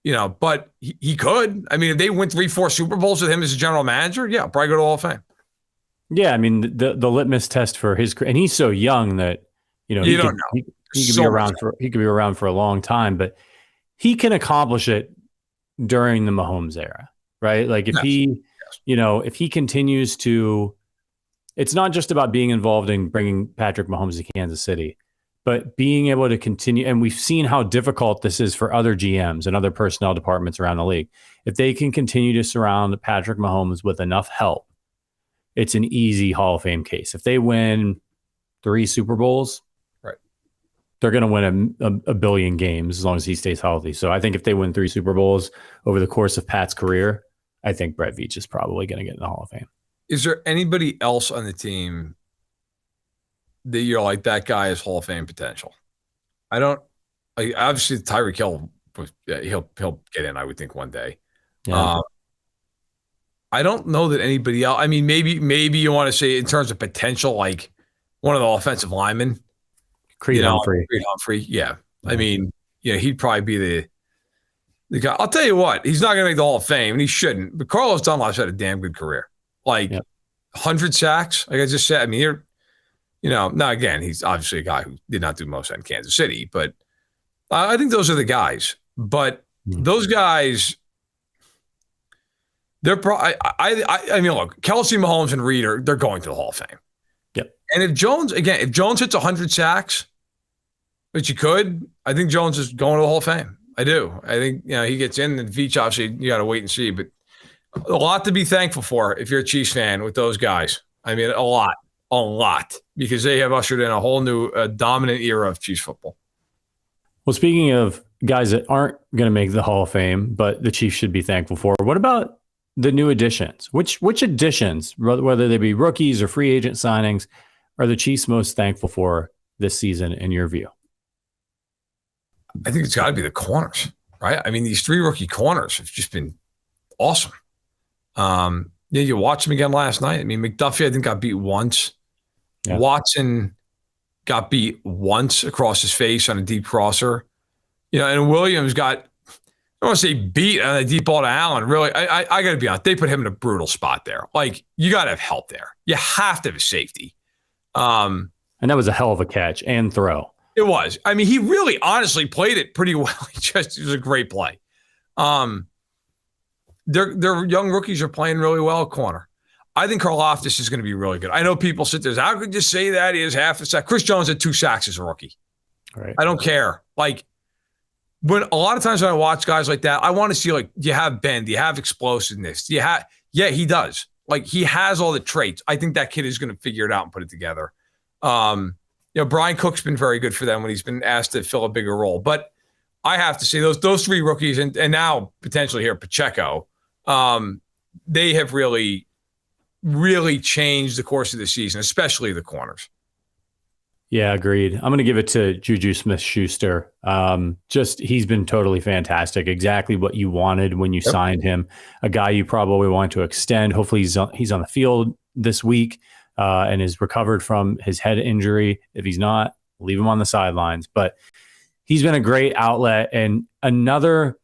Yeah. But he could. I mean, if they win 3-4 Super Bowls with him as a general manager, yeah, probably go to Hall of Fame. Yeah, I mean, the litmus test for his career, and he's so young that, he could be around for a long time, but he can accomplish it during the Mahomes era, right? If he continues to, it's not just about being involved in bringing Patrick Mahomes to Kansas City, But being able to continue, and we've seen how difficult this is for other GMs and other personnel departments around the league. If they can continue to surround Patrick Mahomes with enough help, it's an easy Hall of Fame case. If they win 3 Super Bowls, right, they're going to win a billion games as long as he stays healthy. So I think if they win 3 Super Bowls over the course of Pat's career, I think Brett Veach is probably going to get in the Hall of Fame. Is there anybody else on the team that you're like, that guy has Hall of Fame potential? Obviously Tyreek Hill, he'll get in, I would think, one day. Yeah. I don't know that anybody else. I mean, maybe you want to say in terms of potential, like one of the offensive linemen, Creed Humphrey. Yeah. I mean, he'd probably be the guy. I'll tell you what, he's not going to make the Hall of Fame, and he shouldn't. But Carlos Dunlap's had a damn good career. Like 100 sacks, like I just said. I mean, now again, he's obviously a guy who did not do most in Kansas City, but I think those are the guys. But those guys, they're probably. I mean, look, Kelsey, Mahomes, and Reed they're going to the Hall of Fame. Yep. And if Jones hits 100 sacks, which he could, I think Jones is going to the Hall of Fame. I do. I think he gets in, and Veach, obviously you got to wait and see. But a lot to be thankful for if you're a Chiefs fan with those guys. I mean, a lot, because they have ushered in a whole new dominant era of Chiefs football. Well, speaking of guys that aren't going to make the Hall of Fame, but the Chiefs should be thankful for, what about the new additions? Which additions, whether they be rookies or free agent signings, are the Chiefs most thankful for this season in your view? I think it's got to be the corners, right? I mean, these 3 rookie corners have just been awesome. You watched them again last night. I mean, McDuffie, I think, got beat once. Yeah. Watson got beat once across his face on a deep crosser. And Williams got, I don't want to say beat on a deep ball to Allen. Really, I got to be honest. They put him in a brutal spot there. Like, you got to have help there. You have to have a safety. And that was a hell of a catch and throw. It was. I mean, he really honestly played it pretty well. It was a great play. Their young rookies are playing really well at corner. I think Karlaftis is going to be really good. I know people sit there, how could you say that? He has half a sack. Chris Jones had 2 sacks as a rookie. Right. I don't care. Like, when a lot of times when I watch guys like that, I want to see, like, you have bend, you have explosiveness. Yeah, he does. Like, he has all the traits. I think that kid is going to figure it out and put it together. Brian Cook's been very good for them when he's been asked to fill a bigger role. But I have to say those 3 rookies and now potentially here Pacheco, they have really, really changed the course of the season, especially the corners. Yeah, agreed. I'm going to give it to Juju Smith-Schuster. He's been totally fantastic. Exactly what you wanted when you signed him. A guy you probably want to extend. Hopefully he's on the field this week and is recovered from his head injury. If he's not, leave him on the sidelines. But he's been a great outlet and another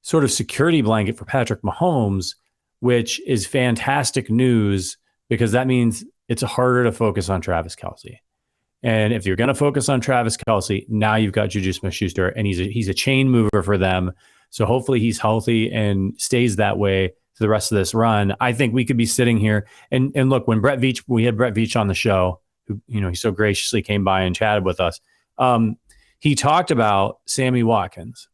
sort of security blanket for Patrick Mahomes, which is fantastic news because that means it's harder to focus on Travis Kelce. And if you're going to focus on Travis Kelce, now you've got Juju Smith-Schuster, and he's a chain mover for them. So hopefully he's healthy and stays that way for the rest of this run. I think we could be sitting here and look, when we had Brett Veach on the show, who, he so graciously came by and chatted with us. He talked about Sammy Watkins.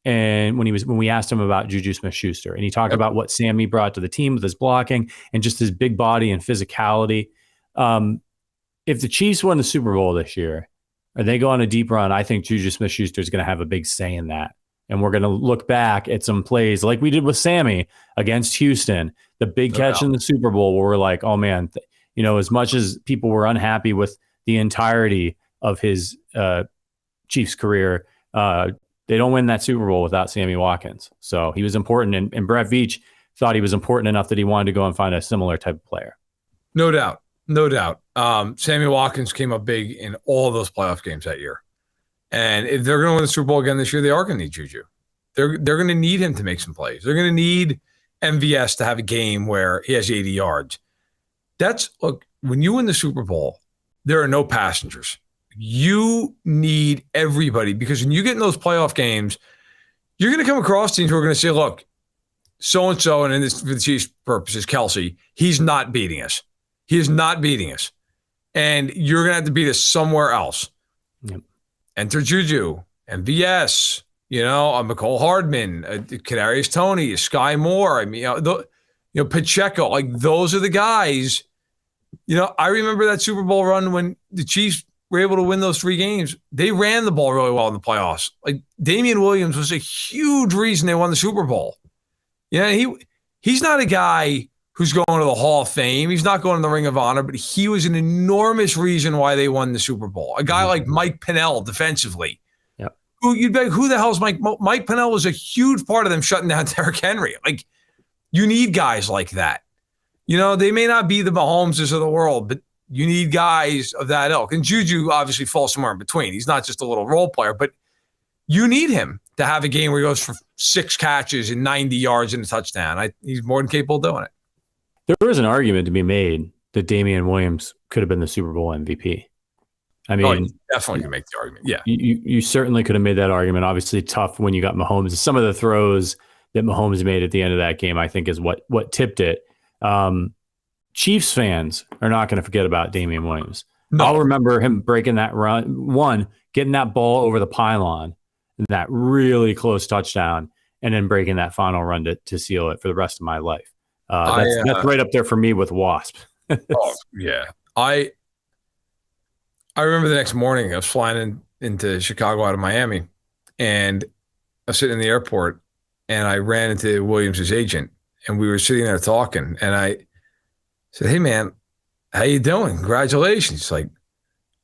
And when we asked him about Juju Smith-Schuster, and he talked about what Sammy brought to the team with his blocking and just his big body and physicality. If the Chiefs win the Super Bowl this year, or they go on a deep run, I think Juju Smith-Schuster is going to have a big say in that. And we're going to look back at some plays like we did with Sammy against Houston, the big catch in the Super Bowl where we're like, oh man, as much as people were unhappy with the entirety of his Chiefs career, they don't win that Super Bowl without Sammy Watkins. So he was important. And Brett Veach thought he was important enough that he wanted to go and find a similar type of player. No doubt. Sammy Watkins came up big in all those playoff games that year. And if they're going to win the Super Bowl again this year, they are going to need Juju. They're going to need him to make some plays. They're going to need MVS to have a game where he has 80 yards. Look, when you win the Super Bowl, there are no passengers. You need everybody, because when you get in those playoff games, you're going to come across teams who are going to say, look, so-and-so, and in this, for the Chiefs' purposes, Kelce, he's not beating us. He is not beating us. And you're going to have to beat us somewhere else. Yep. Enter Juju, MVS, McCole Hardman, Kadarius Toney, Sky Moore. I mean, Pacheco. Like, those are the guys. I remember that Super Bowl run when the Chiefs were able to win those 3 games. They ran the ball really well in the playoffs. Like, Damian Williams was a huge reason they won the Super Bowl. He's not a guy who's going to the Hall of Fame. He's not going to the Ring of Honor, but he was an enormous reason why they won the Super Bowl. A guy like Mike Pennell defensively. Yep. You'd be like, who the hell is Mike? Mike Pennell was a huge part of them shutting down Derrick Henry. Like, you need guys like that. They may not be the Mahomeses of the world, but you need guys of that ilk. And Juju obviously falls somewhere in between. He's not just a little role player, but you need him to have a game where he goes for 6 catches and 90 yards and a touchdown. He's more than capable of doing it. There is an argument to be made that Damian Williams could have been the Super Bowl MVP. I mean, you definitely can make the argument. Yeah. You certainly could have made that argument. Obviously tough when you got Mahomes. Some of the throws that Mahomes made at the end of that game, I think, is what tipped it. Chiefs fans are not going to forget about Damian Williams. No. I'll remember him breaking that run, getting that ball over the pylon, that really close touchdown, and then breaking that final run to seal it for the rest of my life. That's right up there for me with Wasp. Oh, yeah. I remember the next morning I was flying into Chicago out of Miami, and I was sitting in the airport, and I ran into Williams' agent, and we were sitting there talking, and I said, "Hey, man, how you doing? Congratulations." He's like,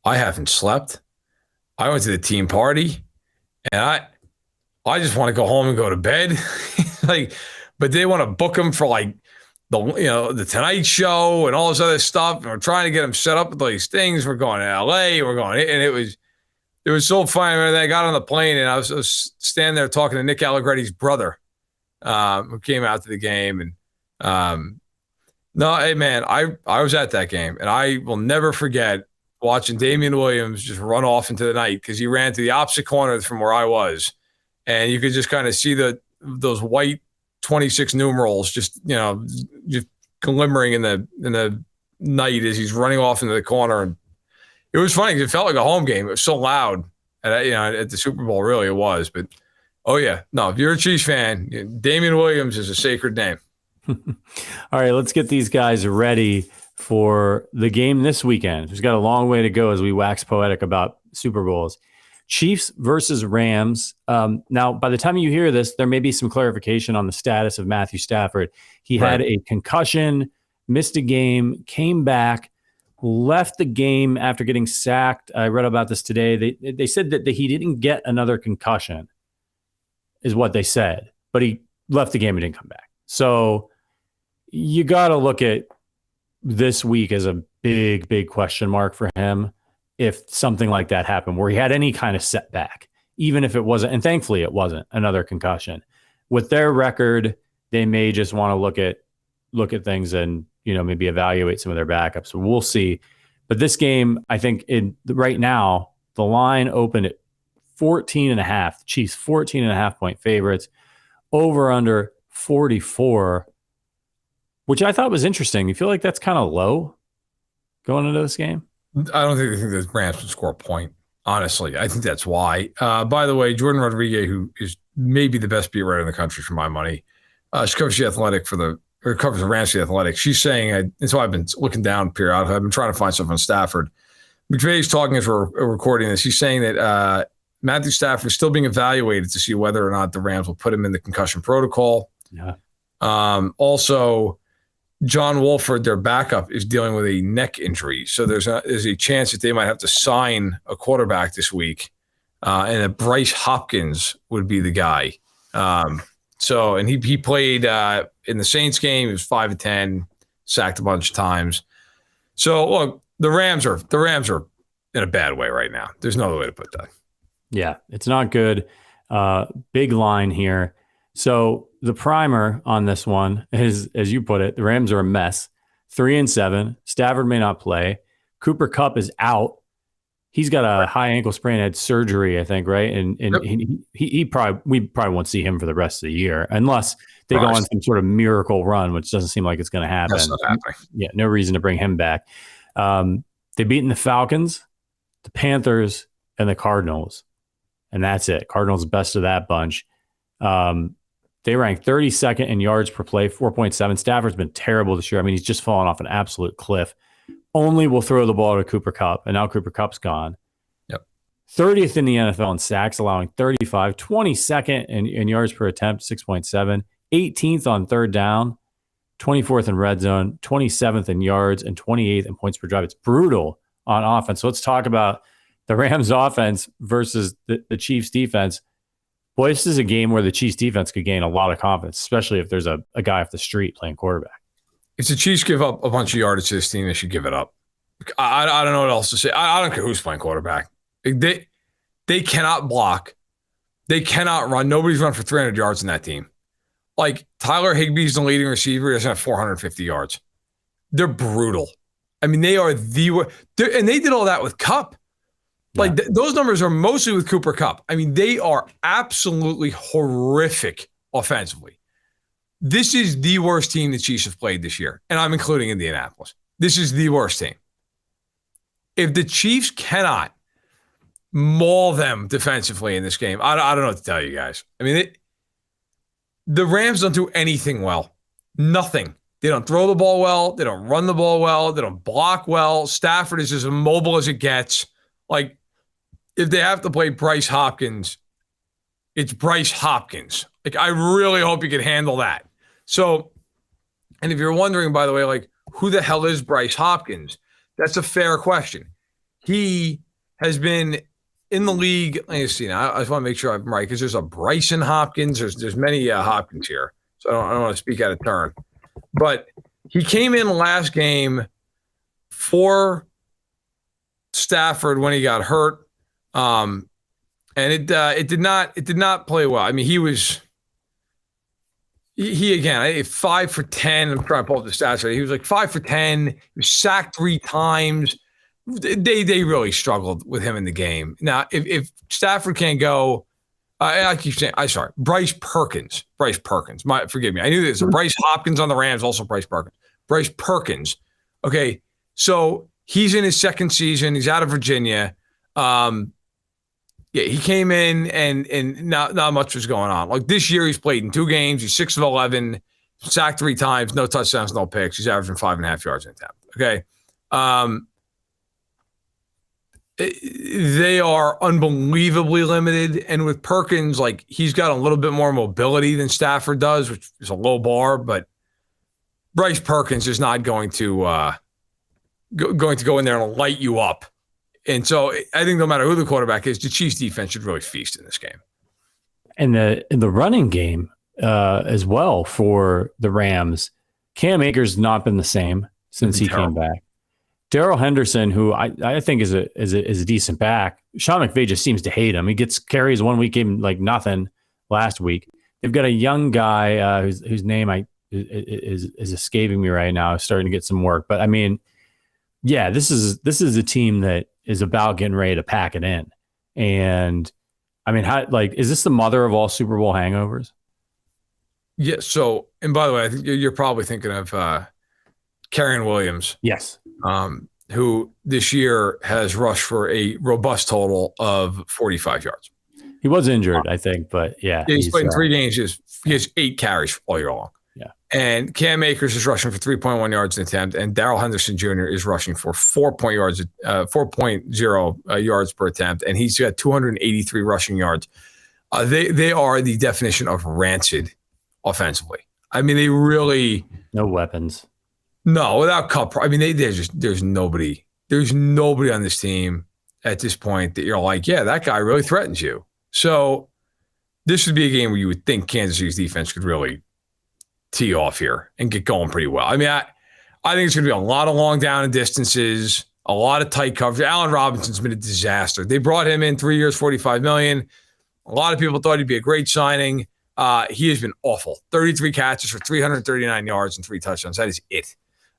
"I haven't slept. I went to the team party, and I just want to go home and go to bed." But they want to book him for like the Tonight Show and all this other stuff, and we're trying to get him set up with all these things. We're going to LA, and it was so funny. I got on the plane, and I was standing there talking to Nick Allegretti's brother, who came out to the game, and no, hey man, I was at that game, and I will never forget watching Damian Williams just run off into the night, because he ran to the opposite corner from where I was, and you could just kind of see those white 26 numerals just glimmering in the night as he's running off into the corner. And it was funny because it felt like a home game. It was so loud at the Super Bowl. Really, it was. But oh yeah, no, if you're a Chiefs fan, Damian Williams is a sacred name. All right, let's get these guys ready for the game this weekend. We've got a long way to go as we wax poetic about Super Bowls. Chiefs versus Rams. Now, by the time you hear this, there may be some clarification on the status of Matthew Stafford. He had a concussion, missed a game, came back, left the game after getting sacked. I read about this today. They said that he didn't get another concussion, is what they said, but he left the game and didn't come back. So you got to look at this week as a big, big question mark for him. If something like that happened where he had any kind of setback, even if it wasn't, and thankfully it wasn't another concussion. With their record, they may just want to look at things and, maybe evaluate some of their backups. So we'll see. But this game, I think right now, the line opened at 14.5. Chiefs 14.5 point favorites, over under 44, which I thought was interesting. You feel like that's kind of low going into this game? I don't think the Rams would score a point, honestly. I think that's why. By the way, Jordan Rodriguez, who is maybe the best beat writer in the country for my money, she covers the Athletic covers the Rams for the Athletic. She's saying, and so I've been looking down periodically. I've been trying to find stuff on Stafford. McVay's talking as we're recording this. He's saying that Matthew Stafford is still being evaluated to see whether or not the Rams will put him in the concussion protocol. Yeah. Also, John Wolford, their backup, is dealing with a neck injury. So there's a chance that they might have to sign a quarterback this week, and that Bryce Hopkins would be the guy. And he played in the Saints game. He was 5 of 10, sacked a bunch of times. So look, the Rams are in a bad way right now. There's no other way to put that. Yeah, it's not good. Big line here. So the primer on this one is, as you put it, the Rams are a mess. 3-7. Stafford may not play. Cooper Kupp is out. He's got a high ankle sprain, had surgery, I think, right? And yep. we probably won't see him for the rest of the year unless they go on some sort of miracle run, which doesn't seem like it's going to happen. That's not happening. Yeah, no reason to bring him back. They've beaten the Falcons, the Panthers, and the Cardinals. And that's it. Cardinals best of that bunch. They rank 32nd in yards per play, 4.7. Stafford's been terrible this year. I mean, he's just fallen off an absolute cliff. Only will throw the ball to Cooper Kupp, and now Cooper Kupp's gone. Yep. 30th in the NFL in sacks, allowing 35. 22nd in yards per attempt, 6.7. 18th on third down. 24th in red zone. 27th in yards, and 28th in points per drive. It's brutal on offense. So let's talk about the Rams offense versus the Chiefs defense. Boy, this is a game where the Chiefs defense could gain a lot of confidence, especially if there's a guy off the street playing quarterback. If the Chiefs give up a bunch of yardage to this team, they should give it up. I don't know what else to say. I don't care who's playing quarterback. They cannot block. They cannot run. Nobody's run for 300 yards in that team. Like, Tyler Higbee's the leading receiver. He doesn't have 450 yards. They're brutal. I mean, they are and they did all that with Kupp. Like, those numbers are mostly with Cooper Kupp. I mean, they are absolutely horrific offensively. This is the worst team the Chiefs have played this year, and I'm including Indianapolis. This is the worst team. If the Chiefs cannot maul them defensively in this game, I don't know what to tell you guys. I mean, the Rams don't do anything well. Nothing. They don't throw the ball well. They don't run the ball well. They don't block well. Stafford is as immobile as it gets. Like, if they have to play Bryce Hopkins, it's Bryce Hopkins. Like, I really hope you can handle that. So, and if you're wondering, by the way, like, who the hell is Bryce Hopkins? That's a fair question. He has been in the league. Let me see now. I just want to make sure I'm right, because there's a Bryson Hopkins. There's many Hopkins here. So I don't want to speak out of turn. But he came in last game for Stafford when he got hurt. And it did not play well. I mean, he again, 5 for 10. I'm trying to pull up the stats right. He was like 5 for 10. He was sacked 3 times. They really struggled with him in the game. Now, if Stafford can't go, I keep saying, Bryce Perkins. Forgive me. I knew there's a Bryce Hopkins on the Rams, also Bryce Perkins. Bryce Perkins. Okay, so he's in his second season. He's out of Virginia. He came in and not much was going on. Like, this year, he's played in 2 games. He's 6 of 11, sacked 3 times, no touchdowns, no picks. He's averaging 5.5 yards an attempt. Okay. They are unbelievably limited. And with Perkins, like, he's got a little bit more mobility than Stafford does, which is a low bar, but Bryce Perkins is not going to go in there and light you up. And so I think no matter who the quarterback is, the Chiefs defense should really feast in this game. And the running game as well for the Rams, Cam Akers not been the same since he came back. Darrell Henderson, who I think is a decent back. Sean McVay just seems to hate him. He gets carries one week, gave him like nothing last week. They've got a young guy whose name is escaping me right now, starting to get some work. But I mean, yeah, this is a team that is about getting ready to pack it in. And I mean, is this the mother of all Super Bowl hangovers? Yeah. So, and by the way, I think you're probably thinking of Kerryon Williams. Yes. Who this year has rushed for a robust total of 45 yards. He was injured, I think, but yeah. He's played in 3 games. He has 8 carries all year long. Yeah. And Cam Akers is rushing for 3.1 yards an attempt, and Darrell Henderson Jr. is rushing for 4.0 yards per attempt, and he's got 283 rushing yards. They are the definition of rancid offensively. I mean, they really no weapons. No, without Kupp. I mean, there's nobody on this team at this point that you're like, yeah, that guy really threatens you. So this would be a game where you would think Kansas City's defense could really tee off here and get going pretty well. I mean, I think it's going to be a lot of long down and distances, a lot of tight coverage. Allen Robinson's been a disaster. They brought him in 3 years, $45 million. A lot of people thought he'd be a great signing. He has been awful. 33 catches for 339 yards and 3 touchdowns. That is it.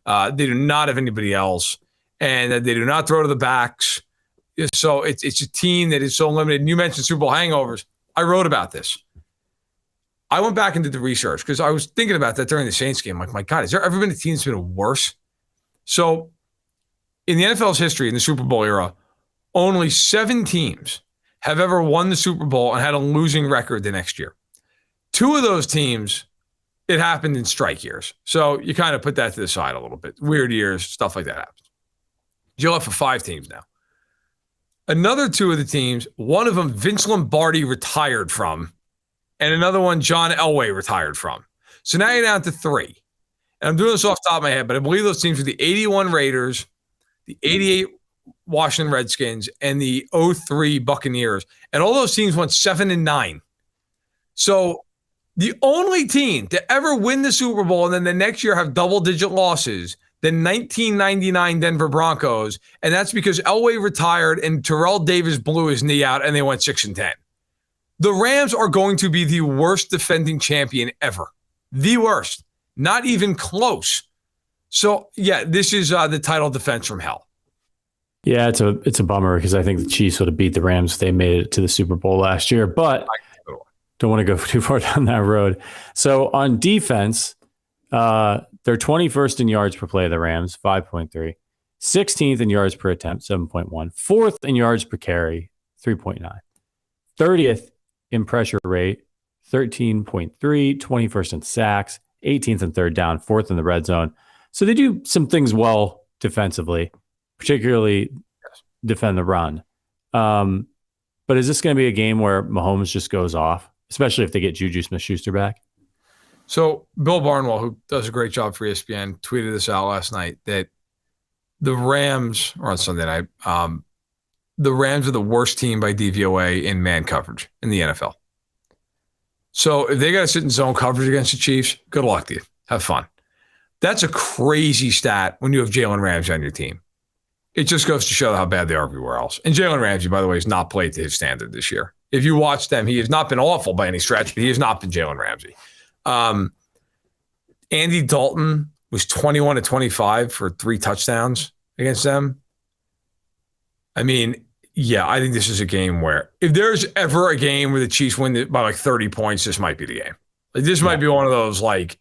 They do not have anybody else, and they do not throw to the backs. So it's a team that is so limited. And you mentioned Super Bowl hangovers. I wrote about this. I went back and did the research because I was thinking about that during the Saints game. Like, my God, has there ever been a team that's been worse? So in the NFL's history, in the Super Bowl era, only 7 teams have ever won the Super Bowl and had a losing record the next year. 2 of those teams, it happened in strike years. So you kind of put that to the side a little bit. Weird years, stuff like that happens. You're left for 5 teams now. Another 2 of the teams, one of them Vince Lombardi retired from, and another one John Elway retired from. So now you're down to 3. And I'm doing this off the top of my head, but I believe those teams are the 81 Raiders, the 88 Washington Redskins, and the 03 Buccaneers. And all those teams went 7-9. So the only team to ever win the Super Bowl and then the next year have double-digit losses, the 1999 Denver Broncos, and that's because Elway retired and Terrell Davis blew his knee out and they went 6-10. The Rams are going to be the worst defending champion ever. The worst. Not even close. So, yeah, this is the title defense from hell. Yeah, it's a bummer because I think the Chiefs would have beat the Rams if they made it to the Super Bowl last year, but don't want to go too far down that road. So on defense, they're 21st in yards per play, the Rams, 5.3. 16th in yards per attempt, 7.1. 4th in yards per carry, 3.9. 30th in pressure rate, 13.3. 21st in sacks, 18th in third down, 4th in the red zone. So they do some things well defensively, particularly defend the run. But is this going to be a game where Mahomes just goes off, especially if they get Juju Smith-Schuster back? So Bill Barnwell, who does a great job for ESPN, tweeted this out last night that the Rams, or on Sunday night, the Rams are the worst team by DVOA in man coverage in the NFL. So if they got to sit in zone coverage against the Chiefs, good luck to you. Have fun. That's a crazy stat when you have Jalen Ramsey on your team. It just goes to show how bad they are everywhere else. And Jalen Ramsey, by the way, has not played to his standard this year. If you watch them, he has not been awful by any stretch, but he has not been Jalen Ramsey. Andy Dalton was 21-25 for 3 touchdowns against them. I mean, yeah, I think this is a game where if there's ever a game where the Chiefs win by like 30 points, this might be the game. Like, this might be one of those like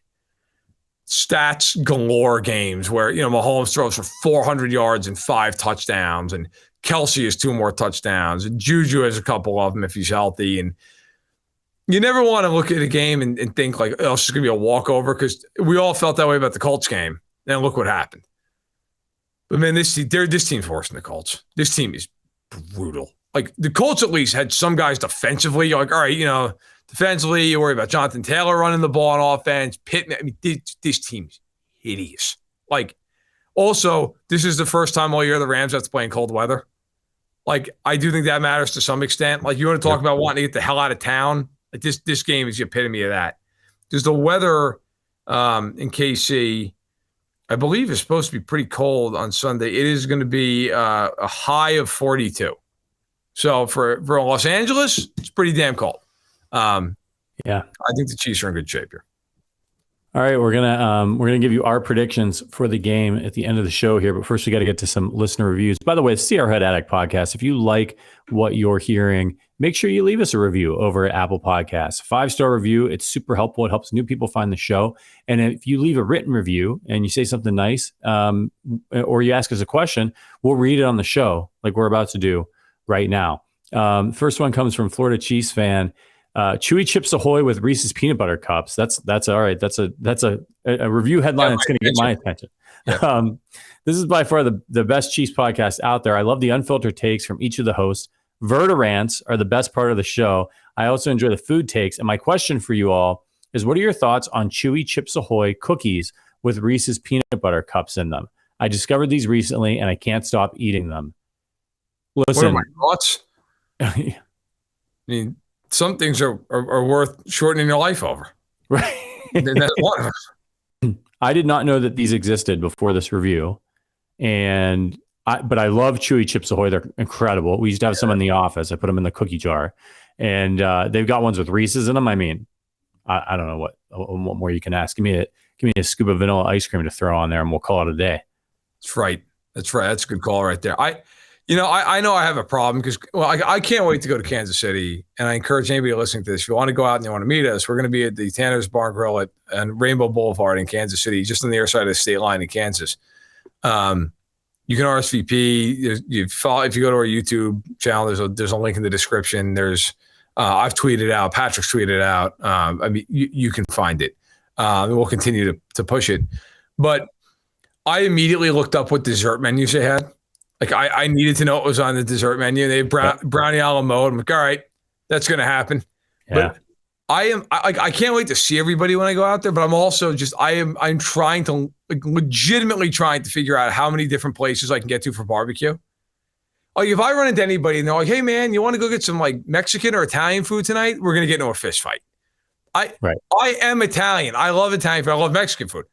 stats galore games where, you know, Mahomes throws for 400 yards and 5 touchdowns, and Kelsey has 2 more touchdowns, and Juju has a couple of them if he's healthy. And you never want to look at a game and think like, oh, it's going to be a walkover, because we all felt that way about the Colts game. And look what happened. But man, this team's worse than the Colts. This team is brutal. Like, the Colts at least had some guys defensively. You're like, all right, you know, defensively, you worry about Jonathan Taylor running the ball on offense. Pittman. I mean, this team's hideous. Like, also, this is the first time all year the Rams have to play in cold weather. Like, I do think that matters to some extent. Like, you want to talk about wanting to get the hell out of town? Like, this game is the epitome of that. Because the weather in KC, I believe, is supposed to be pretty cold on Sunday. It is going to be a high of 42. So for Los Angeles, it's pretty damn cold. Yeah, I think the Chiefs are in good shape here. All right, we're gonna give you our predictions for the game at the end of the show here. But first, we got to get to some listener reviews. By the way, it's the Arrowhead Addict podcast. If you like what you're hearing, make sure you leave us a review over at Apple Podcasts. 5-star review. It's super helpful. It helps new people find the show. And if you leave a written review and you say something nice, or you ask us a question, we'll read it on the show, like we're about to do right now. First one comes from Florida Chiefs fan. Chewy Chips Ahoy with Reese's peanut butter cups. That's all right. That's a review headline that's going to get my attention. Yeah. This is by far the best Chiefs podcast out there. I love the unfiltered takes from each of the hosts. Verderants are the best part of the show. I also enjoy the food takes. And my question for you all is, what are your thoughts on Chewy Chips Ahoy cookies with Reese's peanut butter cups in them? I discovered these recently and I can't stop eating them. Listen. What are my thoughts? I mean, some things are worth shortening your life over. Right. And that's one of them. I did not know that these existed before this review. But I love Chewy Chips Ahoy. They're incredible. We used to have some in the office. I put them in the cookie jar. And they've got ones with Reese's in them. I mean, I don't know what more you can ask. Give me a scoop of vanilla ice cream to throw on there and we'll call it a day. That's right. That's a good call right there. I know I have a problem because, well, I can't wait to go to Kansas City, and I encourage anybody listening to this, if you want to go out and you want to meet us, we're going to be at the Tanner's Bar and Grill at Rainbow Boulevard in Kansas City, just on the other side of the state line in Kansas. You can RSVP. You follow, if you go to our YouTube channel, there's a link in the description. I've tweeted out. Patrick's tweeted out. I mean, you can find it. We'll continue to push it. But I immediately looked up what dessert menus they had. Like I needed to know what was on the dessert menu. They had brownie a la mode. I'm like, all right, that's going to happen. Yeah. But I can't wait to see everybody when I go out there. But I'm also I'm trying to legitimately trying to figure out how many different places I can get to for barbecue. Like if I run into anybody and they're like, hey man, you want to go get some like Mexican or Italian food tonight? We're going to get into a fist fight. I am Italian. I love Italian food. I love Mexican food.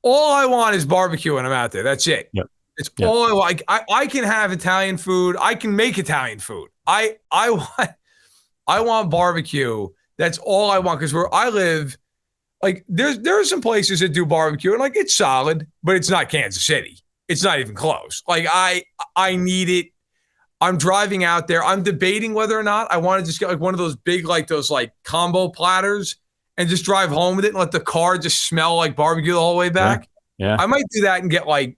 All I want is barbecue when I'm out there. That's it. Yep. It's all I want. I can have Italian food. I can make Italian food. I want barbecue. That's all I want. Because where I live, like there are some places that do barbecue and like it's solid, but it's not Kansas City. It's not even close. Like I need it. I'm driving out there. I'm debating whether or not I want to just get like one of those big, like those like combo platters and just drive home with it and let the car just smell like barbecue the whole way back. Yeah. I might do that and get like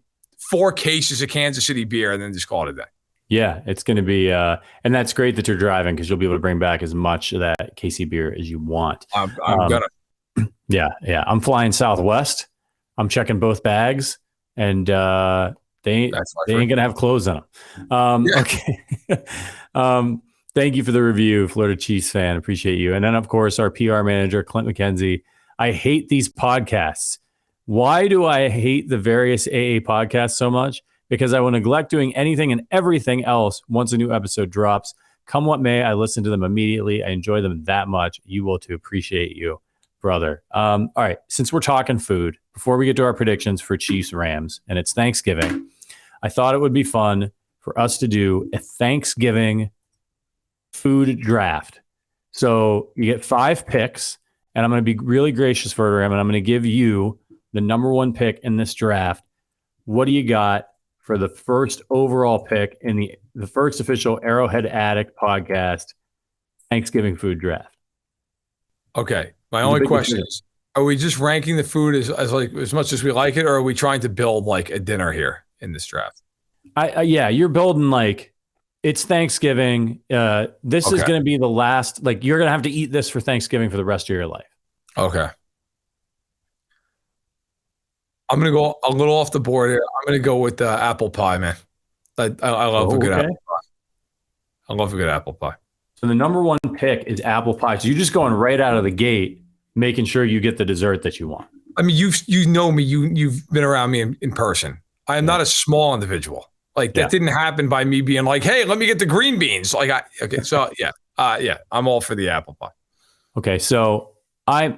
4 cases of Kansas City beer and then just call it a day. Yeah, it's going to be, and that's great that you're driving because you'll be able to bring back as much of that KC beer as you want. I'm gonna. Yeah. I'm flying Southwest. I'm checking both bags, and they ain't going to have clothes on them. Okay. Thank you for the review, Florida Chiefs fan. Appreciate you. And then, of course, our PR manager, Clint McKenzie. I hate these podcasts. Why do I hate the various AA podcasts so much? Because I will neglect doing anything and everything else once a new episode drops. Come what may, I listen to them immediately. I enjoy them that much. You will too. Appreciate you, brother. All right. Since we're talking food, before we get to our predictions for Chiefs Rams, and it's Thanksgiving, I thought it would be fun for us to do a Thanksgiving food draft. So you get 5 picks, and I'm going to be really gracious for him, and I'm going to give you the number 1 pick in this draft. What do you got for the first overall pick in the first official Arrowhead Addict podcast Thanksgiving food draft? Okay. My only question is, are we just ranking the food as much as we like it, or are we trying to build like a dinner here in this draft? Yeah, you're building like it's Thanksgiving. This is going to be the last, like you're going to have to eat this for Thanksgiving for the rest of your life. Okay. I'm going to go a little off the board here. I'm going to go with apple pie, man. I love a good apple pie. I love a good apple pie. So the number 1 pick is apple pie. So you're just going right out of the gate, making sure you get the dessert that you want. I mean, you know me. You've been around me in person. I am not a small individual. Like that didn't happen by me being like, hey, let me get the green beans. Like, I'm all for the apple pie. Okay, so I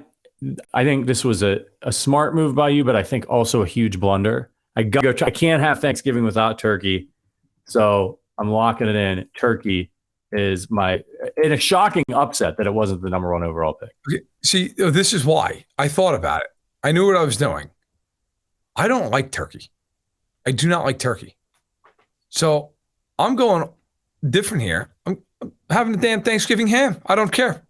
think this was a smart move by you, but I think also a huge blunder. I can't have Thanksgiving without turkey, so I'm locking it in. Turkey is in a shocking upset that it wasn't the number 1 overall pick. Okay. See, this is why I thought about it. I knew what I was doing. I don't like turkey. I do not like turkey. So I'm going different here. I'm having the damn Thanksgiving ham. I don't care.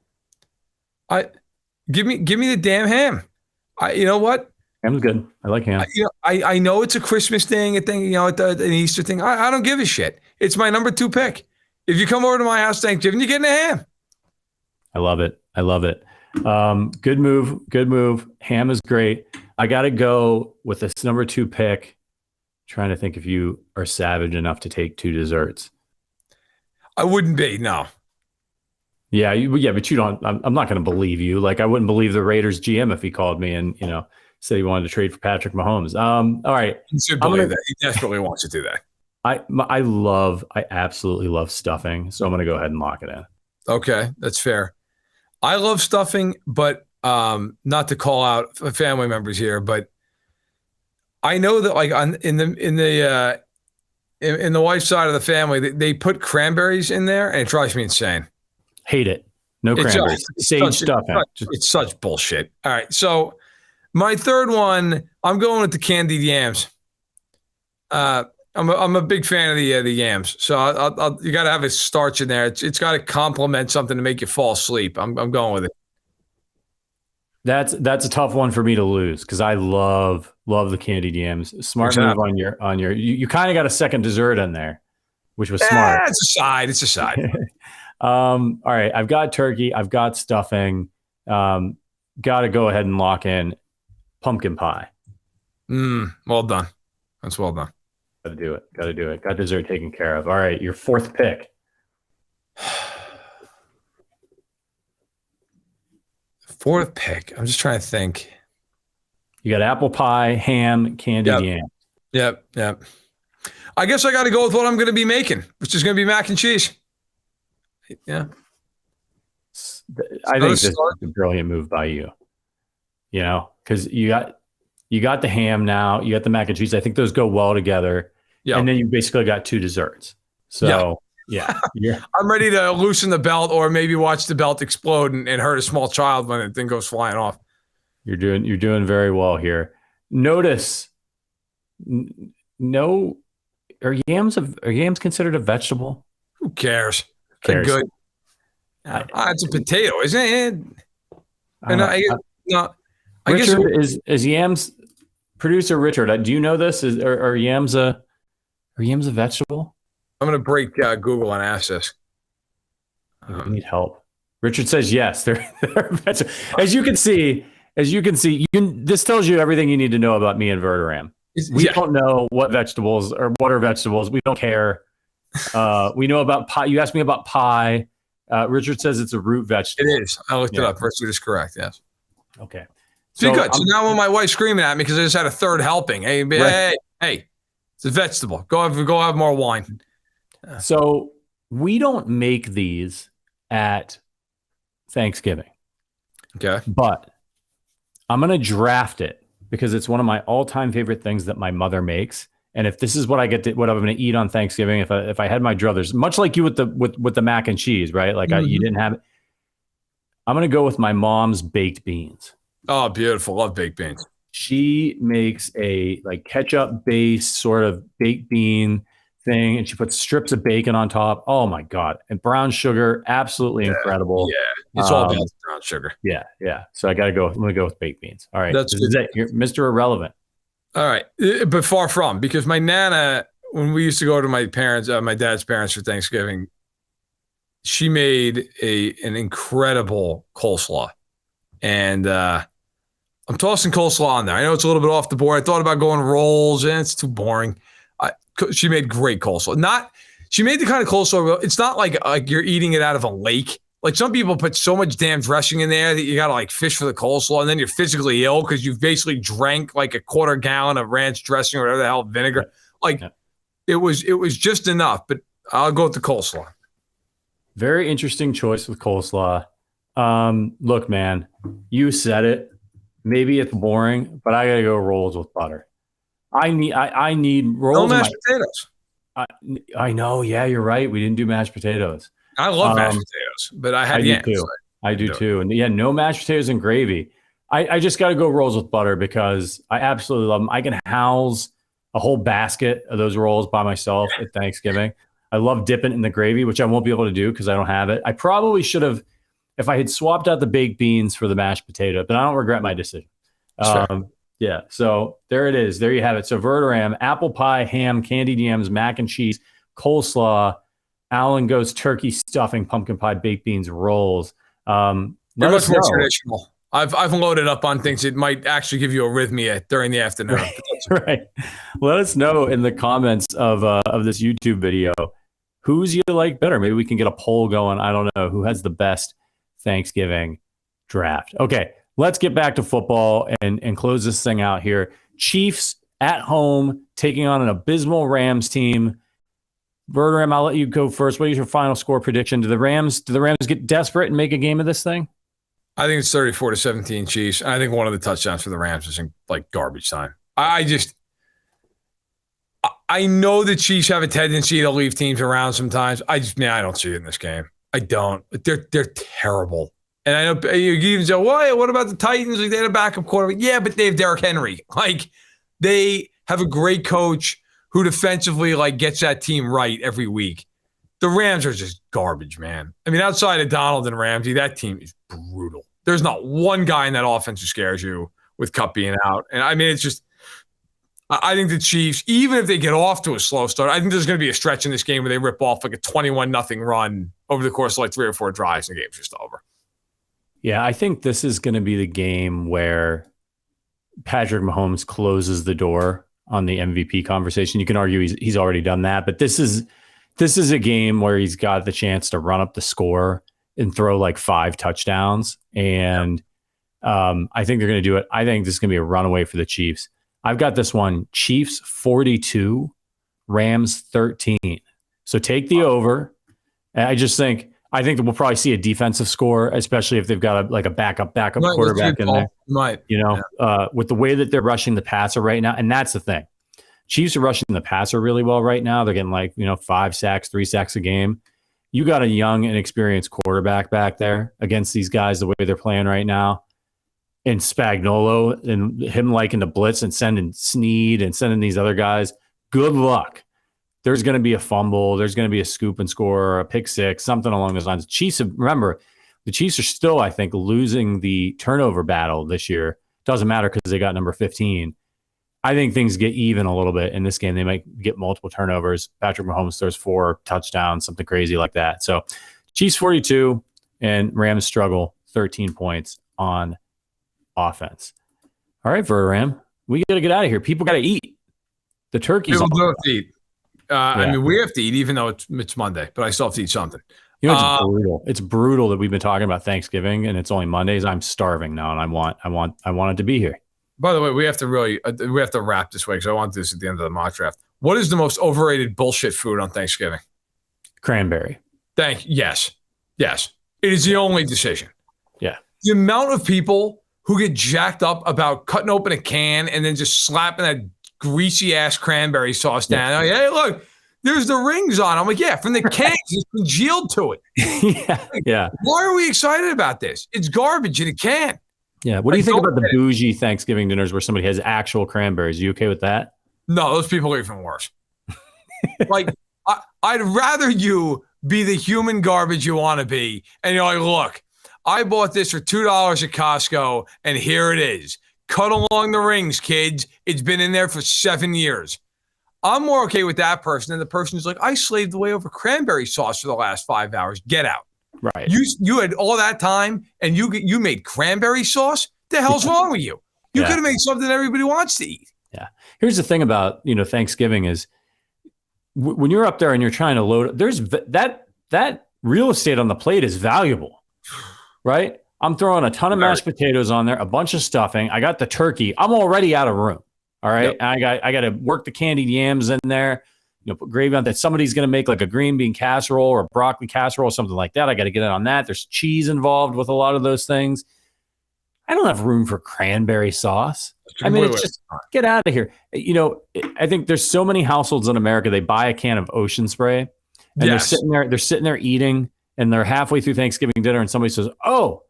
Give me the damn ham. You know what? Ham's good. I like ham. I know it's a Christmas thing, an Easter thing. I don't give a shit. It's my number 2 pick. If you come over to my house Thanksgiving, you're getting a ham. I love it. Good move. Ham is great. I got to go with this number 2 pick. Trying to think if you are savage enough to take 2 desserts. I wouldn't be, no. Yeah, but you don't. I'm not going to believe you. Like I wouldn't believe the Raiders GM if he called me and said he wanted to trade for Patrick Mahomes. All right, you should believe that. He desperately wants to do that. I absolutely love stuffing, so I'm going to go ahead and lock it in. Okay, that's fair. I love stuffing, but not to call out family members here, but I know that like in the wife's side of the family, they put cranberries in there, and it drives me insane. Hate it. No cranberries. Sage stuffing. It's such bullshit. All right, so my third one, I'm going with the candied yams. I'm a big fan of the yams, so you got to have a starch in there. It's got to complement something to make you fall asleep. I'm going with it. That's a tough one for me to lose because I love the candied yams. Smart move on your. You kind of got a second dessert in there, which was smart. It's a side. It's a side. All right, I've got turkey. I've got stuffing. Got to go ahead and lock in pumpkin pie. Well done. That's well done. Got to do it. Got dessert taken care of. All right, your fourth pick. Fourth pick. I'm just trying to think. You got apple pie, ham, candied yam. Yep. I guess I got to go with what I'm going to be making, which is going to be mac and cheese. Yeah. I think this is a brilliant move by you. You know, because you got the ham now, you got the mac and cheese. I think those go well together. Yeah. And then you basically got two desserts. So yeah. I'm ready to loosen the belt or maybe watch the belt explode and hurt a small child when the thing goes flying off. You're doing very well here. Notice are yams considered a vegetable? Who cares? They're good. It's a potato, isn't it? I guess is yams producer Richard. Do you know this? Are yams a vegetable? I'm going to break Google and ask this. I need help. Richard says yes. They're vegetable. As you can see, this tells you everything you need to know about me and Verderame. We don't know what vegetables or what are vegetables. We don't care. We know about pie. You asked me about pie. Richard says it's a root vegetable. It is. I looked it up. Richard is correct. Yes. Okay. So good. So now when my wife's screaming at me because I just had a third helping, hey, it's a vegetable. Go have more wine. So we don't make these at Thanksgiving. Okay. But I'm going to draft it because it's one of my all-time favorite things that my mother makes. And if this is what I'm going to eat on Thanksgiving, if I had my druthers, much like you with the mac and cheese, right? Like you didn't have it. I'm going to go with my mom's baked beans. Oh, beautiful. Love baked beans. She makes a like ketchup based sort of baked bean thing, and she puts strips of bacon on top. Oh my God. And brown sugar, absolutely incredible. Yeah. It's all about brown sugar. Yeah. So I'm going to go with baked beans. All right. That's it. You're Mr. Irrelevant. All right. But far from, because my Nana, when we used to go to my dad's parents for Thanksgiving, she made an incredible coleslaw. And I'm tossing coleslaw on there. I know it's a little bit off the board. I thought about going rolls, and it's too boring. She made great coleslaw. She made the kind of coleslaw. It's not like you're eating it out of a lake. Like some people put so much damn dressing in there that you got to like fish for the coleslaw, and then you're physically ill because you've basically drank like a quarter gallon of ranch dressing or whatever the hell, vinegar. It was just enough, but I'll go with the coleslaw. Very interesting choice with coleslaw. Look, man, you said it. Maybe it's boring, but I gotta go rolls with butter. I need rolls. No mashed potatoes. I know. Yeah, you're right. We didn't do mashed potatoes. I love mashed potatoes, but I do too. I do too. And no mashed potatoes and gravy. I just got to go rolls with butter because I absolutely love them. I can house a whole basket of those rolls by myself at Thanksgiving. I love dipping in the gravy, which I won't be able to do because I don't have it. I probably should have, if I had swapped out the baked beans for the mashed potato, but I don't regret my decision. Yeah, so there it is. There you have it. So Verderame, apple pie, ham, candied yams, mac and cheese, coleslaw. Alan goes turkey stuffing, pumpkin pie, baked beans, rolls. They're much more traditional. I've loaded up on things that might actually give you arrhythmia during the afternoon. Right. Let us know in the comments of this YouTube video who's you like better. Maybe we can get a poll going. I don't know who has the best Thanksgiving draft. Okay, let's get back to football and close this thing out here. Chiefs at home taking on an abysmal Rams team. Verderame, I'll let you go first. What is your final score prediction? Do the Rams get desperate and make a game of this thing? I think it's 34-17 Chiefs. I think one of the touchdowns for the Rams is in like garbage time. I know the Chiefs have a tendency to leave teams around sometimes. I don't see it in this game. I don't. They're terrible. And I know you even say, well, what about the Titans? Like, they had a backup quarterback. Yeah, but they have Derrick Henry. Like, they have a great coach who defensively like gets that team right every week. The Rams are just garbage, man. I mean, outside of Donald and Ramsey, that team is brutal. There's not one guy in that offense who scares you with Kupp being out. And I mean, it's just, I think the Chiefs, even if they get off to a slow start, I think there's going to be a stretch in this game where they rip off like a 21-0 run over the course of like 3 or 4 drives and the game's just over. Yeah, I think this is going to be the game where Patrick Mahomes closes the door on the MVP conversation. You can argue he's already done that, but this is a game where he's got the chance to run up the score and throw like 5 touchdowns. And I think they're going to do it. I think this is going to be a runaway for the Chiefs. I've got this one, Chiefs 42, Rams 13. So take the over. And I think that we'll probably see a defensive score, especially if they've got a backup quarterback in there. Right. With the way that they're rushing the passer right now. And that's the thing. Chiefs are rushing the passer really well right now. They're getting 5 sacks, 3 sacks a game. You got a young and experienced quarterback back there against these guys the way they're playing right now. And Spagnuolo and him liking to blitz and sending Snead and sending these other guys. Good luck. There's going to be a fumble. There's going to be a scoop and score, a pick six, something along those lines. Remember, the Chiefs are still, I think, losing the turnover battle this year. Doesn't matter because they got number 15. I think things get even a little bit in this game. They might get multiple turnovers. Patrick Mahomes throws 4 touchdowns, something crazy like that. So Chiefs 42 and Rams struggle 13 points on offense. All right, Verderame, we got to get out of here. People got to eat. The turkey's People do have to eat. I mean, we have to eat even though it's Monday, but I still have to eat something. It's brutal. It's brutal that we've been talking about Thanksgiving and it's only Mondays. I'm starving now, and I want it to be here. By the way, we have to wrap this way because I want this at the end of the mock draft. What is the most overrated bullshit food on Thanksgiving? Cranberry. Yes. It is the only decision. Yeah. The amount of people who get jacked up about cutting open a can and then just slapping that greasy ass cranberry sauce down. Like, hey, look, there's the rings on. I'm like, yeah, from the can, it's congealed to it. Yeah. Why are we excited about this? It's garbage in a can. Yeah. What do you think about the bougie Thanksgiving dinners where somebody has actual cranberries? Are you okay with that? No, those people are even worse. Like, I'd rather you be the human garbage you want to be. And you're like, look, I bought this for $2 at Costco, and here it is. Cut along the rings, kids. It's been in there for 7 years. I'm more okay with that person than the person who's like, I slaved away over cranberry sauce for the last 5 hours. Get out. Right. You had all that time, and you made cranberry sauce? The hell's wrong with you? You could have made something that everybody wants to eat. Yeah. Here's the thing about Thanksgiving is when you're up there and you're trying to load, there's that real estate on the plate is valuable, right? I'm throwing a ton of mashed potatoes on there, a bunch of stuffing. I got the turkey. I'm already out of room. All right. Yep. And I got to work the candied yams in there, put gravy on that. Somebody's going to make like a green bean casserole or a broccoli casserole or something like that. I got to get in on that. There's cheese involved with a lot of those things. I don't have room for cranberry sauce. I mean, it's just get out of here. I think there's so many households in America, they buy a can of Ocean Spray and they're sitting there eating, and they're halfway through Thanksgiving dinner and somebody says, oh,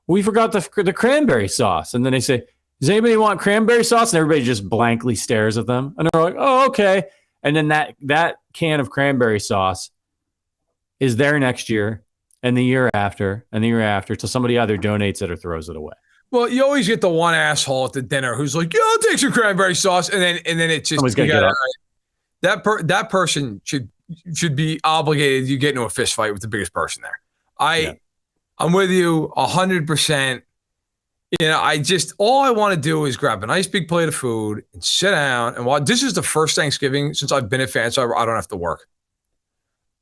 we forgot the cranberry sauce. And then they say, does anybody want cranberry sauce? And everybody just blankly stares at them. And they're like, oh, okay. And then that can of cranberry sauce is there next year and the year after and the year after till somebody either donates it or throws it away. Well, you always get the one asshole at the dinner who's like, yeah, I'll take some cranberry sauce. And then it's just, that person should be obligated. You get into a fist fight with the biggest person there. I'm with you 100%. All I want to do is grab a nice big plate of food and sit down and watch. This is the first Thanksgiving since I've been a fan, so I don't have to work.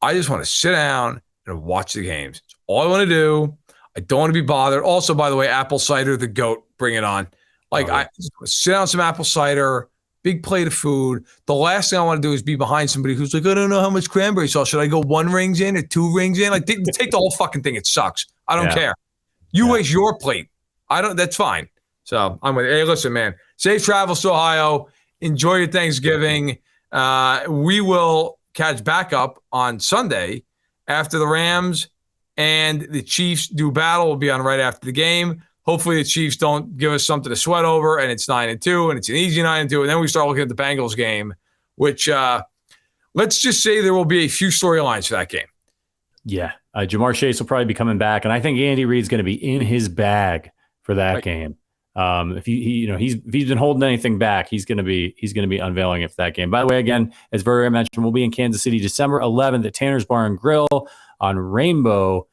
I just want to sit down and watch the games. That's all I want to do. I don't want to be bothered. Also, by the way, apple cider, the GOAT, bring it on. I just want to sit down some apple cider, big plate of food. The last thing I want to do is be behind somebody who's like, I don't know how much cranberry sauce. Should I go 1 rings in or 2 rings in? Like, take the whole fucking thing. It sucks. I don't care. You waste your plate. That's fine. So I'm with you. Hey, listen, man, safe travels to Ohio. Enjoy your Thanksgiving. We will catch back up on Sunday after the Rams and the Chiefs do battle. We'll be on right after the game. Hopefully the Chiefs don't give us something to sweat over and it's 9-2 and it's an easy 9-2. And then we start looking at the Bengals game, which let's just say there will be a few storylines for that game. Yeah. Jamar Chase will probably be coming back, and I think Andy Reid's going to be in his bag for that Right. game. If if he's been holding anything back, he's going to be unveiling it for that game. By the way, again, as Verderame mentioned, we'll be in Kansas City December 11th at Tanner's Bar and Grill on Rainbow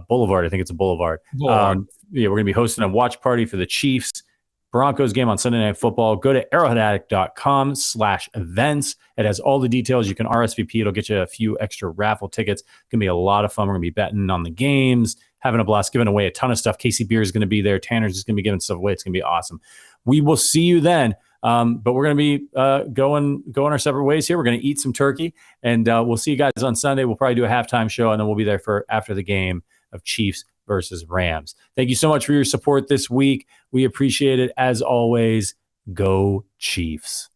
Boulevard. I think it's a boulevard. We're going to be hosting a watch party for the Chiefs Broncos game on Sunday Night Football. Go to arrowheadaddict.com/events. It has all the details. You can RSVP. It'll get you a few extra raffle tickets. It's going to be a lot of fun. We're going to be betting on the games, having a blast, giving away a ton of stuff. Casey Beer is going to be there. Tanner's is going to be giving stuff away. It's going to be awesome. We will see you then. But we're going to be going our separate ways here. We're going to eat some turkey, and we'll see you guys on Sunday. We'll probably do a halftime show, and then we'll be there for after the game of Chiefs versus Rams. Thank you so much for your support this week. We appreciate it. As always, go Chiefs.